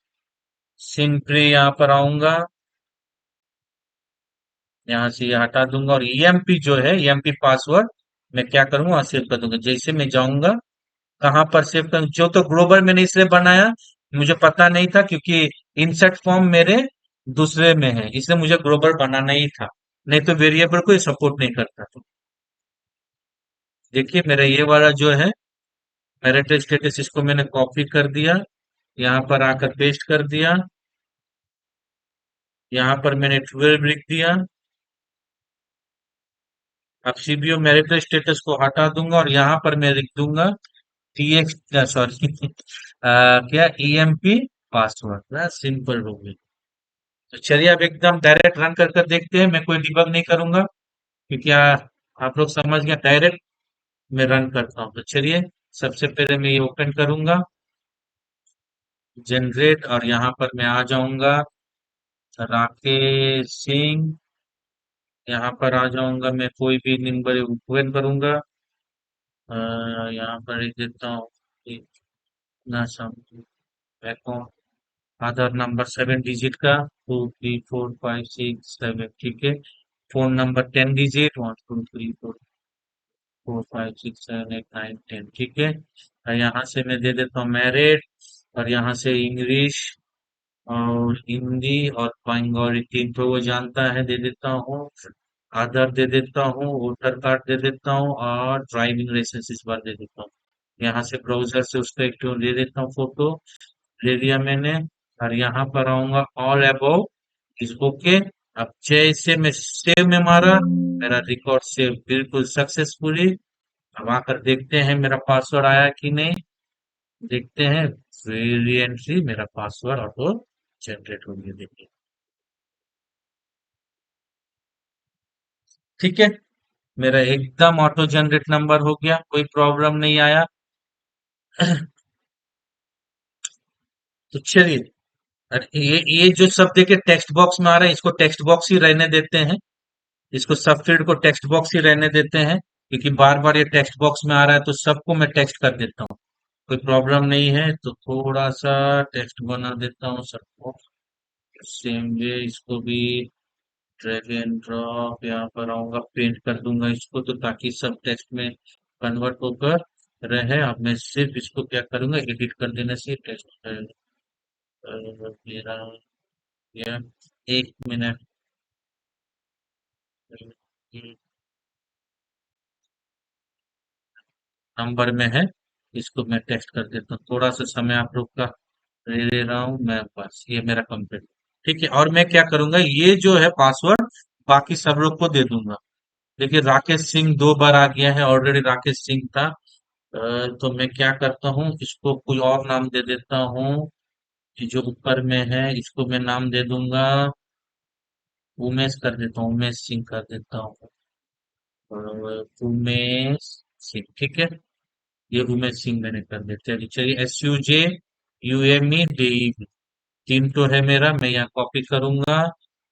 सिंपली यहाँ पर आऊंगा। यहाँ से ये हटा दूंगा और EMP जो है, EMP पासवर्ड मैं क्या करूंगा, सेव कर दूंगा। जैसे मैं जाऊंगा, कहाँ पर सेव करूँ, जो तो ग्लोबल मैंने इसलिए बनाया, मुझे पता नहीं था क्योंकि इंसर्ट फॉर्म मेरे दूसरे में है, इसलिए मुझे ग्लोबल बनाना ही था। नहीं तो वेरिएबल को सपोर्ट नहीं करता। तो देखिए मेरा ये वाला जो है मैरिटल स्टेटस, इसको मैंने कॉपी कर दिया, यहाँ पर आकर पेस्ट कर दिया। यहाँ पर मैंने 12 लिख दिया। अब सीबीओ मैरिटल स्टेटस को हटा दूंगा और यहाँ पर मैं लिख दूंगा टीएक्स, सॉरी क्या ईएमपी पासवर्ड ना, सिंपल हो गई। तो चलिए अब एकदम डायरेक्ट रन कर कर देखते हैं, मैं कोई डिबग नहीं करूंगा क्योंकि आप लोग समझ गए, डायरेक्ट मैं रन करता हूँ। तो चलिए सबसे पहले मैं ये ओपन करूंगा जनरेट, और यहाँ पर मैं आ जाऊंगा राकेश सिंह, यहाँ पर आ जाऊंगा, मैं कोई भी नंबर ओपन करूंगा। अ, यहाँ पर लिख देता हूँ इतना अकाउंट, आधार नंबर 7 डिजिट का, 2 3 4 5 6 7, ठीक है। फोन नंबर 10 डिजिट, 1 2 3 4 4 5 6 7 8 9 10, ठीक है। और यहाँ से मैं दे देता हूँ मैरिट, और यहाँ से इंग्लिश और हिंदी और बंगाली, तीन तो वो जानता है, दे देता हूँ। आधार दे देता हूँ, वोटर कार्ड दे देता हूँ, और ड्राइविंग लाइसेंस इस बार दे देता हूँ। यहाँ से ब्राउजर से उसका एक तो दे देता हूँ फोटो, ले लिया मैंने। और यहाँ पर आऊंगा ऑल अबाउट इस ओके। अब जैसे मैं सेव में मारा, मेरा रिकॉर्ड सेव बिल्कुल सक्सेसफुली। अब आकर देखते हैं मेरा पासवर्ड आया कि नहीं, देखते हैं। ब्रिलियंटली मेरा पासवर्ड ऑटो जनरेट हो गया, देखिए। ठीक है, मेरा एकदम ऑटो जनरेट नंबर हो गया, कोई प्रॉब्लम नहीं आया। तो चलिए, अरे ये जो सब देखिए टेक्स्ट बॉक्स में आ रहा है, इसको टेक्स्ट बॉक्स ही रहने देते हैं, इसको सब फील्ड को टेक्स्ट बॉक्स ही रहने देते हैं, क्योंकि बार बार ये टेक्स्ट बॉक्स में आ रहा है तो सबको मैं टेक्स्ट कर देता हूँ, कोई प्रॉब्लम नहीं है। तो थोड़ा सा टेक्स्ट बना देता हूँ सबको, सेम वे इसको भी ड्रैग एंड ड्रॉप, यहाँ पर आऊंगा पेंट कर दूंगा इसको, तो ताकि सब टेक्स्ट में कन्वर्ट होकर रहे। अब मैं सिर्फ इसको क्या करूंगा, एडिट कर देने से टेक्स्ट मेरा, यह 1 मिनट नंबर में है, इसको मैं टेक्स्ट कर देता हूँ, थोड़ा सा समय आप लोग का ले रहा हूँ मैं, बस ये मेरा कंप्लीट। ठीक है, और मैं क्या करूंगा, ये जो है पासवर्ड बाकी सब लोग को दे दूंगा। देखिए राकेश सिंह 2 बार आ गया है, ऑलरेडी राकेश सिंह था। तो मैं क्या करता हूँ, इसको कोई और नाम दे देता हूँ, ये जो ऊपर में है इसको मैं नाम दे दूंगा उमेश कर देता हूँ, उमेश सिंह कर देता हूँ। उमेश सिंह, ठीक है, ये उमेश सिंह मैंने कर दिया। चलिए चलिए, SUJUMEDE, तीन तो है मेरा, मैं यहाँ कॉपी करूंगा,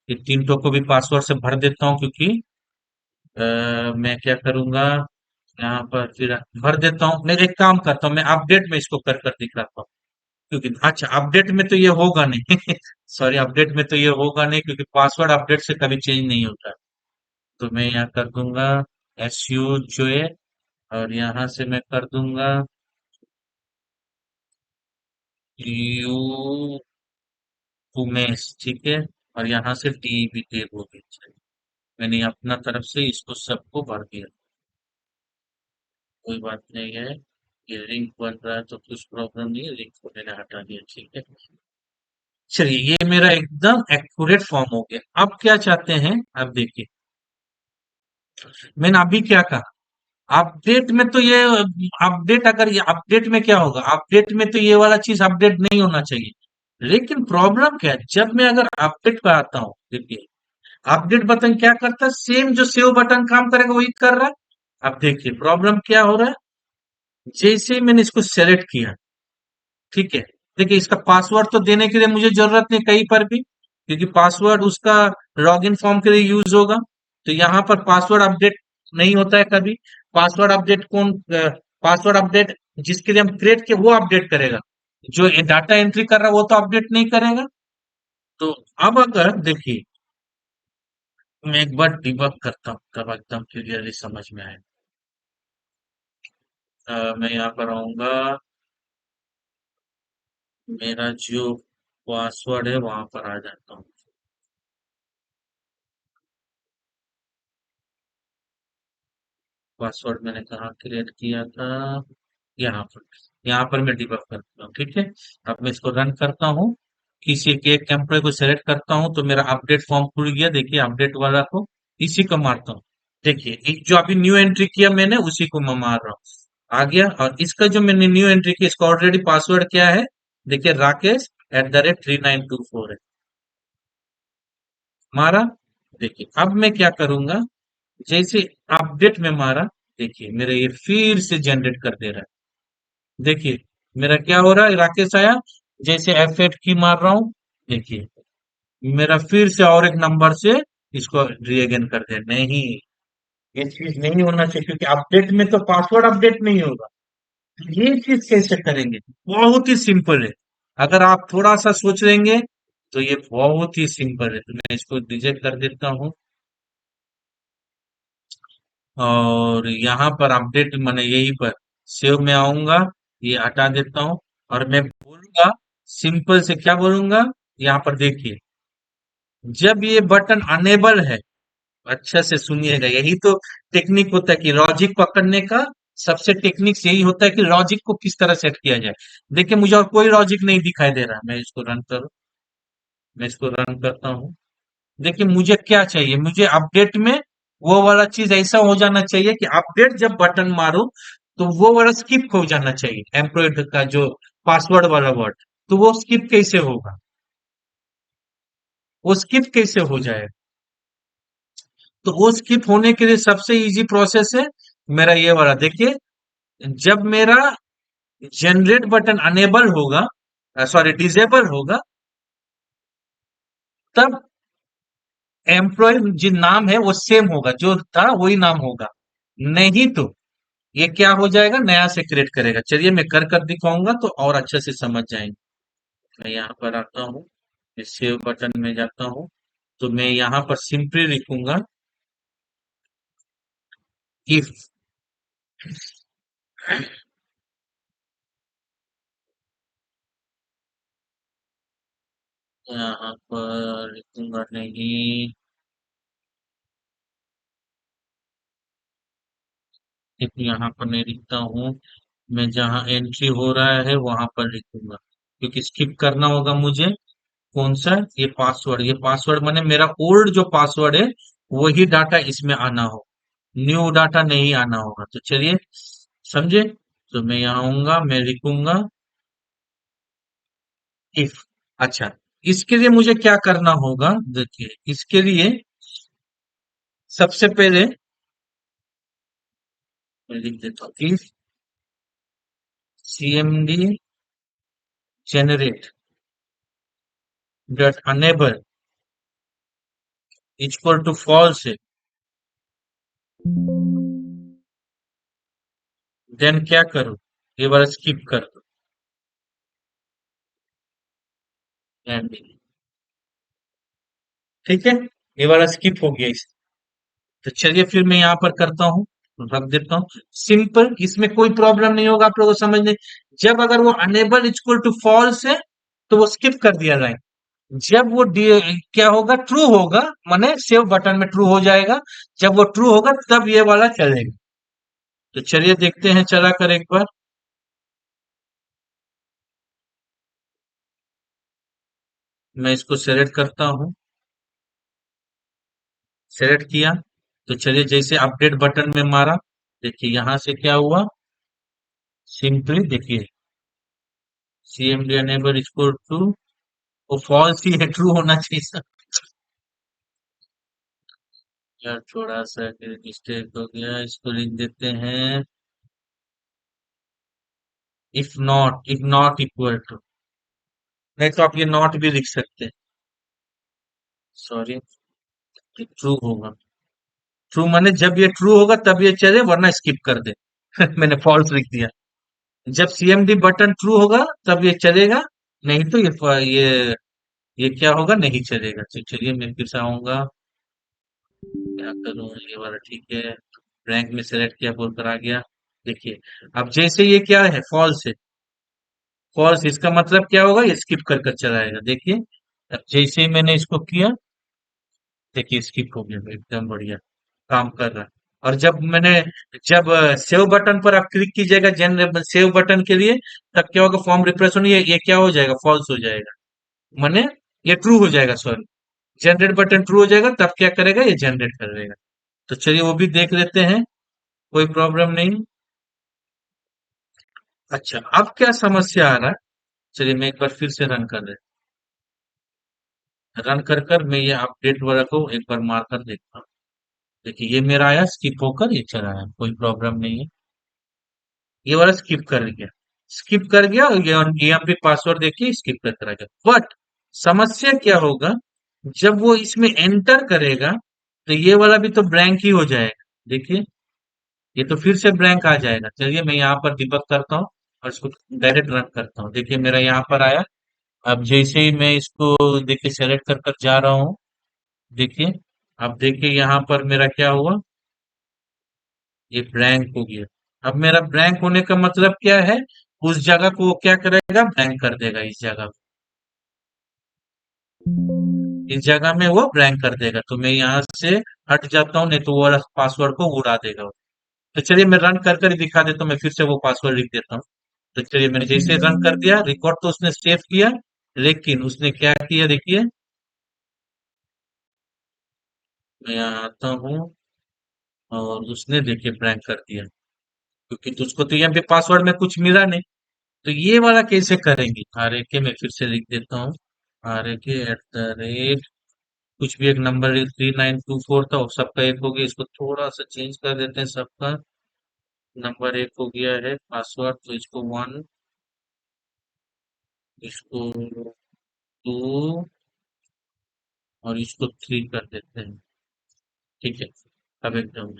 ये तीन तो को भी पासवर्ड से भर देता हूँ, क्योंकि मैं क्या करूंगा, यहाँ पर फिर भर देता हूँ। मैं एक काम करता हूँ, मैं अपडेट में इसको कर कर दिखाता हूँ, क्योंकि अच्छा अपडेट में तो ये होगा नहीं सॉरी, अपडेट में तो ये होगा नहीं, क्योंकि पासवर्ड अपडेट से कभी चेंज नहीं होता। तो मैं यहाँ कर दूंगा SUJ, और यहाँ से मैं कर दूंगा यू उमेश, ठीक है। और यहाँ से डी भी टेब हो गई, मैंने अपना तरफ से इसको सबको भर दिया, कोई बात नहीं है। ये लिंक बन रहा है तो कुछ प्रॉब्लम नहीं है, लिंक को मैंने हटा दिया, ठीक है। चलिए ये मेरा एकदम एक्यूरेट फॉर्म हो गया। अब क्या चाहते हैं, अब देखिए मैंने अभी क्या कहा, अपडेट में तो ये अपडेट, अगर ये अपडेट में क्या होगा, अपडेट में तो ये वाला चीज अपडेट नहीं होना चाहिए। लेकिन प्रॉब्लम क्या है, जब मैं अगर अपडेट पे आता हूँ, देखिए अपडेट बटन क्या करता है, सेम जो सेव बटन काम करेगा वही कर रहा है। अब देखिए प्रॉब्लम क्या हो रहा है, जैसे ही मैंने इसको सेलेक्ट किया, ठीक है, देखिए इसका पासवर्ड तो देने के लिए मुझे जरूरत नहीं कहीं पर भी, क्योंकि पासवर्ड उसका लॉगिन फॉर्म के लिए यूज होगा। तो यहाँ पर पासवर्ड अपडेट नहीं होता है कभी। पासवर्ड अपडेट पासवर्ड अपडेट जिसके लिए हम क्रिएट किए वो अपडेट करेगा, जो डाटा एंट्री कर रहा है वो तो अपडेट नहीं करेगा। तो अब अगर देखिए मैं एक बार डिबग करता हूँ तब एकदम क्लियरली समझ में आए। मैं यहाँ पर आऊंगा, मेरा जो पासवर्ड है वहां पर आ जाता हूँ। पासवर्ड मैंने कहाँ क्रिएट किया था, यहाँ पर। यहाँ पर मैं डिबग करता हूँ, ठीक है। अब मैं इसको रन करता हूँ, किसी के एक एम्प्लॉय को सेलेक्ट करता हूँ, तो मेरा अपडेट फॉर्म खुल गया, देखिए अपडेट वाला को इसी को मारता हूँ। देखिए जो अभी न्यू एंट्री किया मैंने उसी को मैं मार रहा हूँ, आ गया। और इसका जो मैंने न्यू एंट्री किया इसका ऑलरेडी पासवर्ड क्या है, देखिए राकेश @ 3924 है, मारा। देखिए अब मैं क्या करूंगा, जैसे अपडेट में मारा, देखिए मेरा ये फिर से जनरेट कर दे रहा है। देखिए मेरा क्या हो रहा है, राकेश आया, जैसे F8 की मार रहा हूँ, देखिए मेरा फिर से और एक नंबर से इसको रीअगेन कर दे। नहीं, ये चीज नहीं होना चाहिए, क्योंकि अपडेट में तो पासवर्ड अपडेट नहीं होगा। ये चीज कैसे करेंगे, बहुत ही सिंपल है। अगर आप थोड़ा सा सोच लेंगे तो ये बहुत ही सिंपल है। तो मैं इसको रिजेक्ट कर देता हूँ, और यहाँ पर अपडेट मैंने यही पर सेव में आऊंगा, ये हटा देता हूँ। और मैं बोलूंगा, सिंपल से क्या बोलूंगा, यहाँ पर देखिए, जब ये बटन अनेबल है, अच्छा से सुनिएगा, यही तो टेक्निक होता है कि लॉजिक पकड़ने का। सबसे टेक्निक यही होता है कि लॉजिक को किस तरह सेट किया जाए। देखिए मुझे और कोई लॉजिक नहीं दिखाई दे रहा, मैं इसको रन करता हूँ। देखिए मुझे क्या चाहिए, मुझे अपडेट में वो वाला चीज ऐसा हो जाना चाहिए कि अपडेट जब बटन मारो तो वो वाला स्किप हो जाना चाहिए, एम्प्लॉयड का जो पासवर्ड वाला वर्ड। तो वो स्किप कैसे होगा, वो स्किप कैसे हो जाए, तो वो स्किप होने के लिए सबसे इजी प्रोसेस है मेरा ये वाला। देखिए जब मेरा जनरेट बटन अनेबल होगा, सॉरी डिसेबल होगा, तब एम्प्लॉय जो नाम है वो सेम होगा, जो था वही नाम होगा। नहीं तो ये क्या हो जाएगा, नया से क्रिएट करेगा। चलिए मैं कर कर दिखाऊंगा तो और अच्छे से समझ जाएंगे। मैं यहाँ पर आता हूँ, सेव बटन में जाता हूँ, तो मैं यहाँ पर सिंपली लिखूंगा इफ, यहाँ पर लिखूंगा नहीं, एक यहाँ पर नहीं लिखता हूँ, मैं जहाँ एंट्री हो रहा है वहां पर लिखूंगा, क्योंकि स्किप करना होगा मुझे। कौन सा, ये पासवर्ड माने मेरा ओल्ड जो पासवर्ड है वही डाटा इसमें आना हो, न्यू डाटा नहीं आना होगा। तो चलिए समझे, तो मैं यहाँ आऊंगा, मैं लिखूंगा इफ। अच्छा, इसके लिए मुझे क्या करना होगा, देखिए इसके लिए सबसे पहले मैं लिख देता हूँ if cmd generate dot enable equal to false है, देन क्या करूँ, ये वाला स्किप कर दो, एंडिंग। ठीक है, ये वाला स्किप हो गया इस। तो चलिए फिर मैं यहाँ पर करता हूँ, रख देता हूँ सिंपल, इसमें कोई प्रॉब्लम नहीं होगा आप लोगों को समझने। जब अगर वो अनेबल इक्वल टू फॉल्स है तो वो स्किप कर दिया जाए। जब वो क्या होगा, ट्रू होगा, माने सेव बटन में ट्रू हो जाएगा। जब वो ट्रू होगा तब ये वाला चलेगा। तो चलिए देखते हैं चला कर एक बार। मैं इसको सेलेक्ट करता हूँ, सेलेक्ट किया, तो चलिए जैसे अपडेट बटन में मारा, देखिए यहां से क्या हुआ, सिंपली देखिए cmd enable इक्वल टू, वो फॉल्स ही है, ट्रू होना चाहिए सर। यार थोड़ा सा मिस्टेक हो गया, इसको लिख देते हैं इफ नॉट इक्वल टू, नहीं तो आप ये नॉट भी लिख सकते हैं, सॉरी, ट्रू होगा। ट्रू माने जब ये ट्रू होगा तब ये चले, वरना स्किप कर दे। मैंने फॉल्स लिख दिया। जब सीएमडी बटन ट्रू होगा तब ये चलेगा, नहीं तो ये क्या होगा, नहीं चलेगा। तो चलिए मैं फिर से आऊंगा, क्या करूं, ये वाला ठीक है, रैंक में सेलेक्ट किया, बोलकर आ गया। देखिए अब जैसे ये क्या है, फॉल्स है, फॉल्स इसका मतलब क्या होगा, ये स्किप कर कर चलाएगा। देखिए अब जैसे ही मैंने इसको किया, देखिए स्किप हो गया, एकदम बढ़िया काम कर रहा है। और जब सेव बटन पर आप क्लिक कीजिएगा, जन सेव बटन के लिए, तब क्या होगा, फॉर्म रिफ्रेश होने, ये क्या हो जाएगा, फॉल्स हो जाएगा, माने ये ट्रू हो जाएगा, सॉरी, जनरेट बटन ट्रू हो जाएगा, तब क्या करेगा, ये जनरेट करेगा। तो चलिए वो भी देख लेते हैं, कोई प्रॉब्लम नहीं। अच्छा, अब क्या समस्या आ रहा है, चलिए मैं एक बार फिर से रन कर कर मैं ये अपडेट वाला को एक बार मार कर देखता हूँ। देखिए ये मेरा आया, स्किप होकर ये चला है, कोई प्रॉब्लम नहीं है। ये वाला स्किप कर गया, और ये यहाँ पे पासवर्ड देखिए स्किप कर करा गया। बट समस्या क्या होगा, जब वो इसमें एंटर करेगा तो ये वाला भी तो ब्लैंक ही हो जाएगा। देखिए ये तो फिर से ब्लैंक आ जाएगा। चलिए मैं यहाँ पर डिबग करता हूँ और इसको डायरेक्ट रन करता हूँ। देखिए मेरा यहाँ पर आया। अब जैसे ही मैं इसको देखिए सेलेक्ट कर कर जा रहा हूँ, देखिए अब देखिए यहाँ पर मेरा क्या हुआ, ये ब्लैंक हो गया। अब मेरा ब्लैंक होने का मतलब क्या है, उस जगह को वो क्या करेगा, ब्लैंक कर देगा। इस जगह में वो ब्लैंक कर देगा, तो मैं यहाँ से हट जाता हूँ, नहीं तो वो वाला पासवर्ड को उड़ा देगा वो। तो चलिए मैं रन कर कर ही दिखा देता हूँ, मैं फिर से वो पासवर्ड लिख देता हूँ। तो चलिए मैंने जैसे रन कर दिया, रिकॉर्ड तो उसने सेव किया, लेकिन उसने क्या किया देखिए, मैं यहाँ आता हूँ और उसने देखिए ब्लैंक कर दिया, क्योंकि तुझको तो यहाँ पे पासवर्ड में कुछ मिला नहीं। तो ये वाला कैसे करेंगे, आर के मैं फिर से लिख देता हूँ, आर के एट द रेट, कुछ भी एक नंबर 3924 था, और सबका एक हो गया, इसको थोड़ा सा चेंज कर देते हैं। सबका नंबर एक हो गया है, पासवर्ड तो इसको वन, इसको टू, और इसको थ्री कर देते हैं। ठीक है, अब एकदम,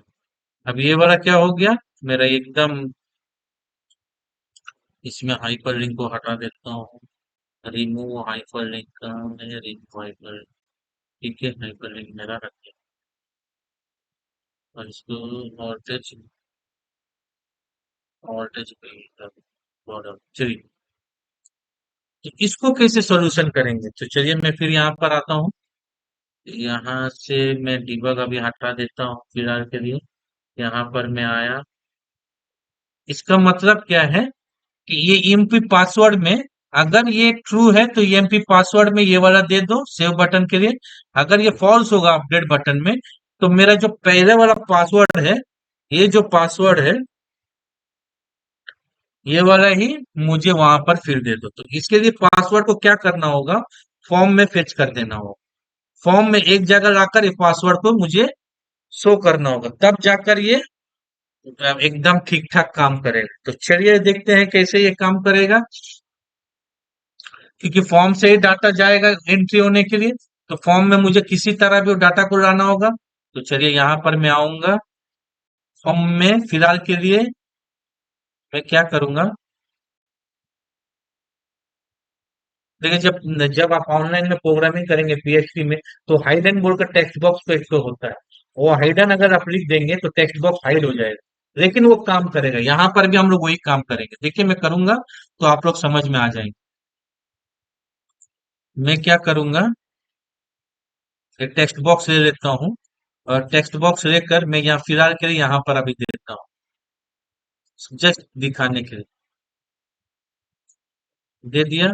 अब ये वाला क्या हो गया मेरा एकदम, इसमें हाइपरलिंक को हटा देता हूँ, रिमूव हाइपरलिंक का, मैं रिमूव हाइपर, ठीक है हाइपरलिंक मेरा रख दिया, और इसको वोल्टेज, वोल्टेज पे बॉर्डर, चलिए। तो इसको कैसे सॉल्यूशन करेंगे, तो चलिए मैं फिर यहाँ पर आता हूँ। यहाँ से मैं डिबग अभी हटा देता हूँ फिलहाल के लिए। यहाँ पर मैं आया, इसका मतलब क्या है कि ये ईएमपी पासवर्ड में, अगर ये ट्रू है तो ईएमपी पासवर्ड में ये वाला दे दो सेव बटन के लिए। अगर ये फॉल्स होगा अपडेट बटन में, तो मेरा जो पहले वाला पासवर्ड है, ये जो पासवर्ड है, ये वाला ही मुझे वहां पर फिर दे दो। तो इसके लिए पासवर्ड को क्या करना होगा, फॉर्म में फेच कर देना होगा। फॉर्म में एक जगह लाकर ये पासवर्ड को मुझे शो करना होगा, तब जाकर ये एकदम ठीक ठाक काम करेगा। तो चलिए देखते हैं कैसे ये काम करेगा, क्योंकि फॉर्म से ही डाटा जाएगा एंट्री होने के लिए, तो फॉर्म में मुझे किसी तरह भी वो डाटा को लाना होगा। तो चलिए यहाँ पर मैं आऊंगा, फॉर्म में फिलहाल के लिए मैं क्या करूंगा, देखिए जब जब आप ऑनलाइन में प्रोग्रामिंग करेंगे पीएचपी में, तो हाइडन बोल कर टेक्स्ट बॉक्स पे एक तो होता है, वो हाइडन अगर आप लिख देंगे तो टेक्स्ट बॉक्स हाइड हो जाएगा, लेकिन वो काम करेगा। यहाँ पर भी हम लोग वही काम करेंगे, देखिए मैं करूंगा तो आप लोग समझ में आ जाएंगे। मैं क्या करूंगा, एक टेक्स्ट बॉक्स ले लेता हूँ, और टेक्स्ट बॉक्स लेकर मैं यहाँ फिलहाल के लिए यहाँ पर अभी देता हूँ, जस्ट दिखाने के लिए दे दिया।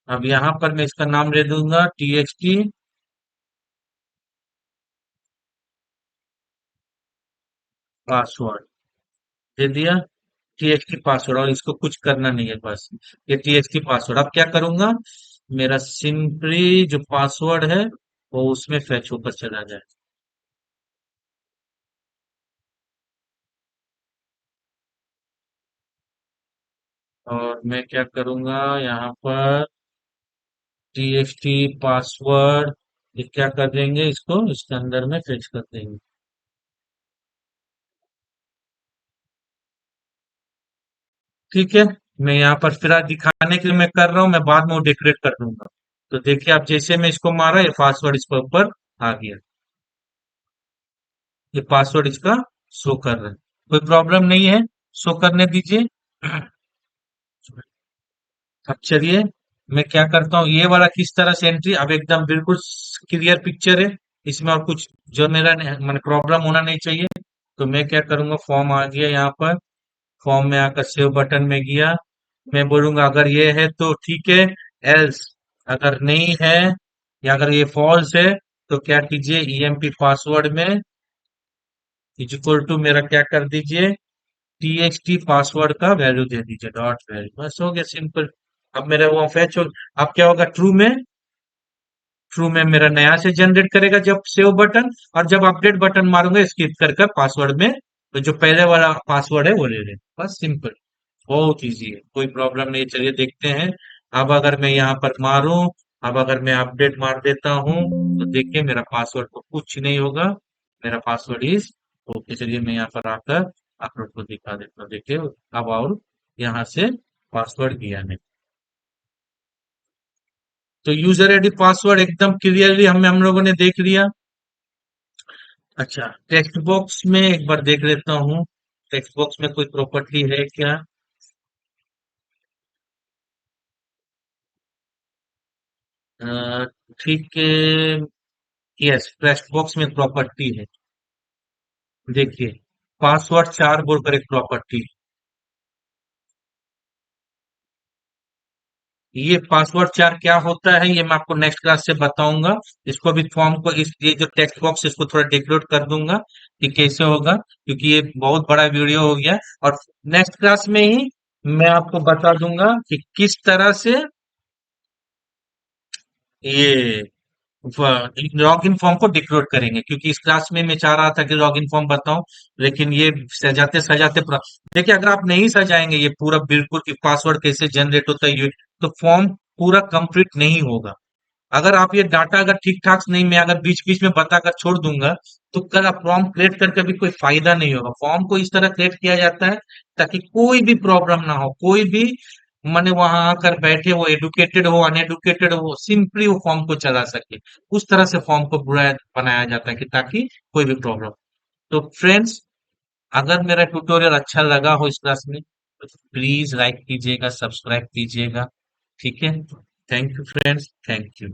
अब यहाँ पर मैं इसका नाम दे दूंगा टीएक्सटी पासवर्ड, दे दिया टीएक्सटी पासवर्ड, और इसको कुछ करना नहीं है बस, ये टीएक्सटी पासवर्ड। अब क्या करूंगा, मेरा सिंपली जो पासवर्ड है वो उसमें फैच होकर चला जाए। और मैं क्या करूंगा यहाँ पर, टीएक्सटी पासवर्ड, ये क्या कर देंगे, इसको इसके अंदर में फिक्स कर देंगे। ठीक है, मैं यहाँ पर फिलहाल दिखाने के लिए मैं कर रहा हूँ, मैं बाद में वो डेकोरेट कर दूंगा। तो देखिए आप जैसे मैं इसको मारा, ये पासवर्ड इसके ऊपर आ गया, ये पासवर्ड इसका शो कर रहा है, कोई प्रॉब्लम नहीं है, शो करने दीजिए। अब चलिए मैं क्या करता हूँ, ये वाला किस तरह से एंट्री, अब एकदम बिल्कुल क्लियर पिक्चर है, इसमें और कुछ जो मेरा मैंने प्रॉब्लम होना नहीं चाहिए। तो मैं क्या करूंगा, फॉर्म आ गया यहाँ पर, फॉर्म में आकर सेव बटन में गया, मैं बोलूंगा अगर ये है तो ठीक है, एल्स अगर नहीं है, या अगर ये फॉल्स है, तो क्या कीजिए ईएमपी पासवर्ड में इक्वल टू मेरा क्या कर दीजिए, टीएक्सटी पासवर्ड का वैल्यू दे दीजिए, डॉट वैल्यू, बस हो गया सिंपल। अब मेरा वो फैच हो, अब क्या होगा, ट्रू में मेरा नया से जनरेट करेगा जब सेव बटन, और जब अपडेट बटन मारूंगा स्किप कर कर पासवर्ड में तो जो पहले वाला पासवर्ड है वो ले ले, बस सिंपल। बहुत इजी है, कोई प्रॉब्लम नहीं है। चलिए देखते हैं। अब अगर मैं यहाँ पर मारूं, अब अगर मैं अपडेट मार देता हूँ तो देखिए मेरा पासवर्ड को कुछ नहीं होगा। मेरा पासवर्ड इज ओके। चलिए मैं यहाँ पर आकर आप लोग को दिखा देता हूँ, देखिए अब और यहाँ से पासवर्ड दिया नहीं। तो यूजर आईडी पासवर्ड एकदम क्लियरली हम लोगों ने देख लिया। अच्छा, टेक्स्ट बॉक्स में एक बार देख लेता हूँ, टेक्स्ट बॉक्स में कोई प्रॉपर्टी है क्या। अ, ठीक है। यस, टेक्स्ट बॉक्स में प्रॉपर्टी है। देखिए, पासवर्ड 4 बोलकर एक प्रॉपर्टी। ये पासवर्ड 4 क्या होता है ये मैं आपको नेक्स्ट क्लास से बताऊंगा। इसको भी फॉर्म को, इस ये जो टेक्स्ट बॉक्स इसको थोड़ा डिक्लोड कर दूंगा कि कैसे होगा, क्योंकि ये बहुत बड़ा वीडियो हो गया। और नेक्स्ट क्लास में ही मैं आपको बता दूंगा कि किस तरह से ये लॉगिन फॉर्म को डिक्लोड करेंगे, क्योंकि इस क्लास में मैं चाह रहा था कि लॉगिन फॉर्म बताऊं, लेकिन ये सजाते सजाते पूरा, देखिए अगर आप नहीं सजाएंगे ये पूरा बिल्कुल कि पासवर्ड कैसे जनरेट होता है ये, तो फॉर्म पूरा कंप्लीट नहीं होगा। अगर आप ये डाटा अगर ठीक ठाक नहीं, मैं अगर बीच बीच में बताकर छोड़ दूंगा तो कल आप फॉर्म क्रिएट करके भी कोई फायदा नहीं होगा। फॉर्म को इस तरह क्रिएट किया जाता है ताकि कोई भी प्रॉब्लम ना हो, कोई भी माने वहां आकर बैठे, वो एडुकेटेड हो अनएडुकेटेड हो, सिंपली वो फॉर्म को चला सके। उस तरह से फॉर्म को पूरा बनाया जाता है कि ताकि कोई भी प्रॉब्लम। तो फ्रेंड्स, अगर मेरा ट्यूटोरियल अच्छा लगा हो इस क्लास में तो प्लीज लाइक कीजिएगा, सब्सक्राइब कीजिएगा। ठीक है, thank you friends, thank you.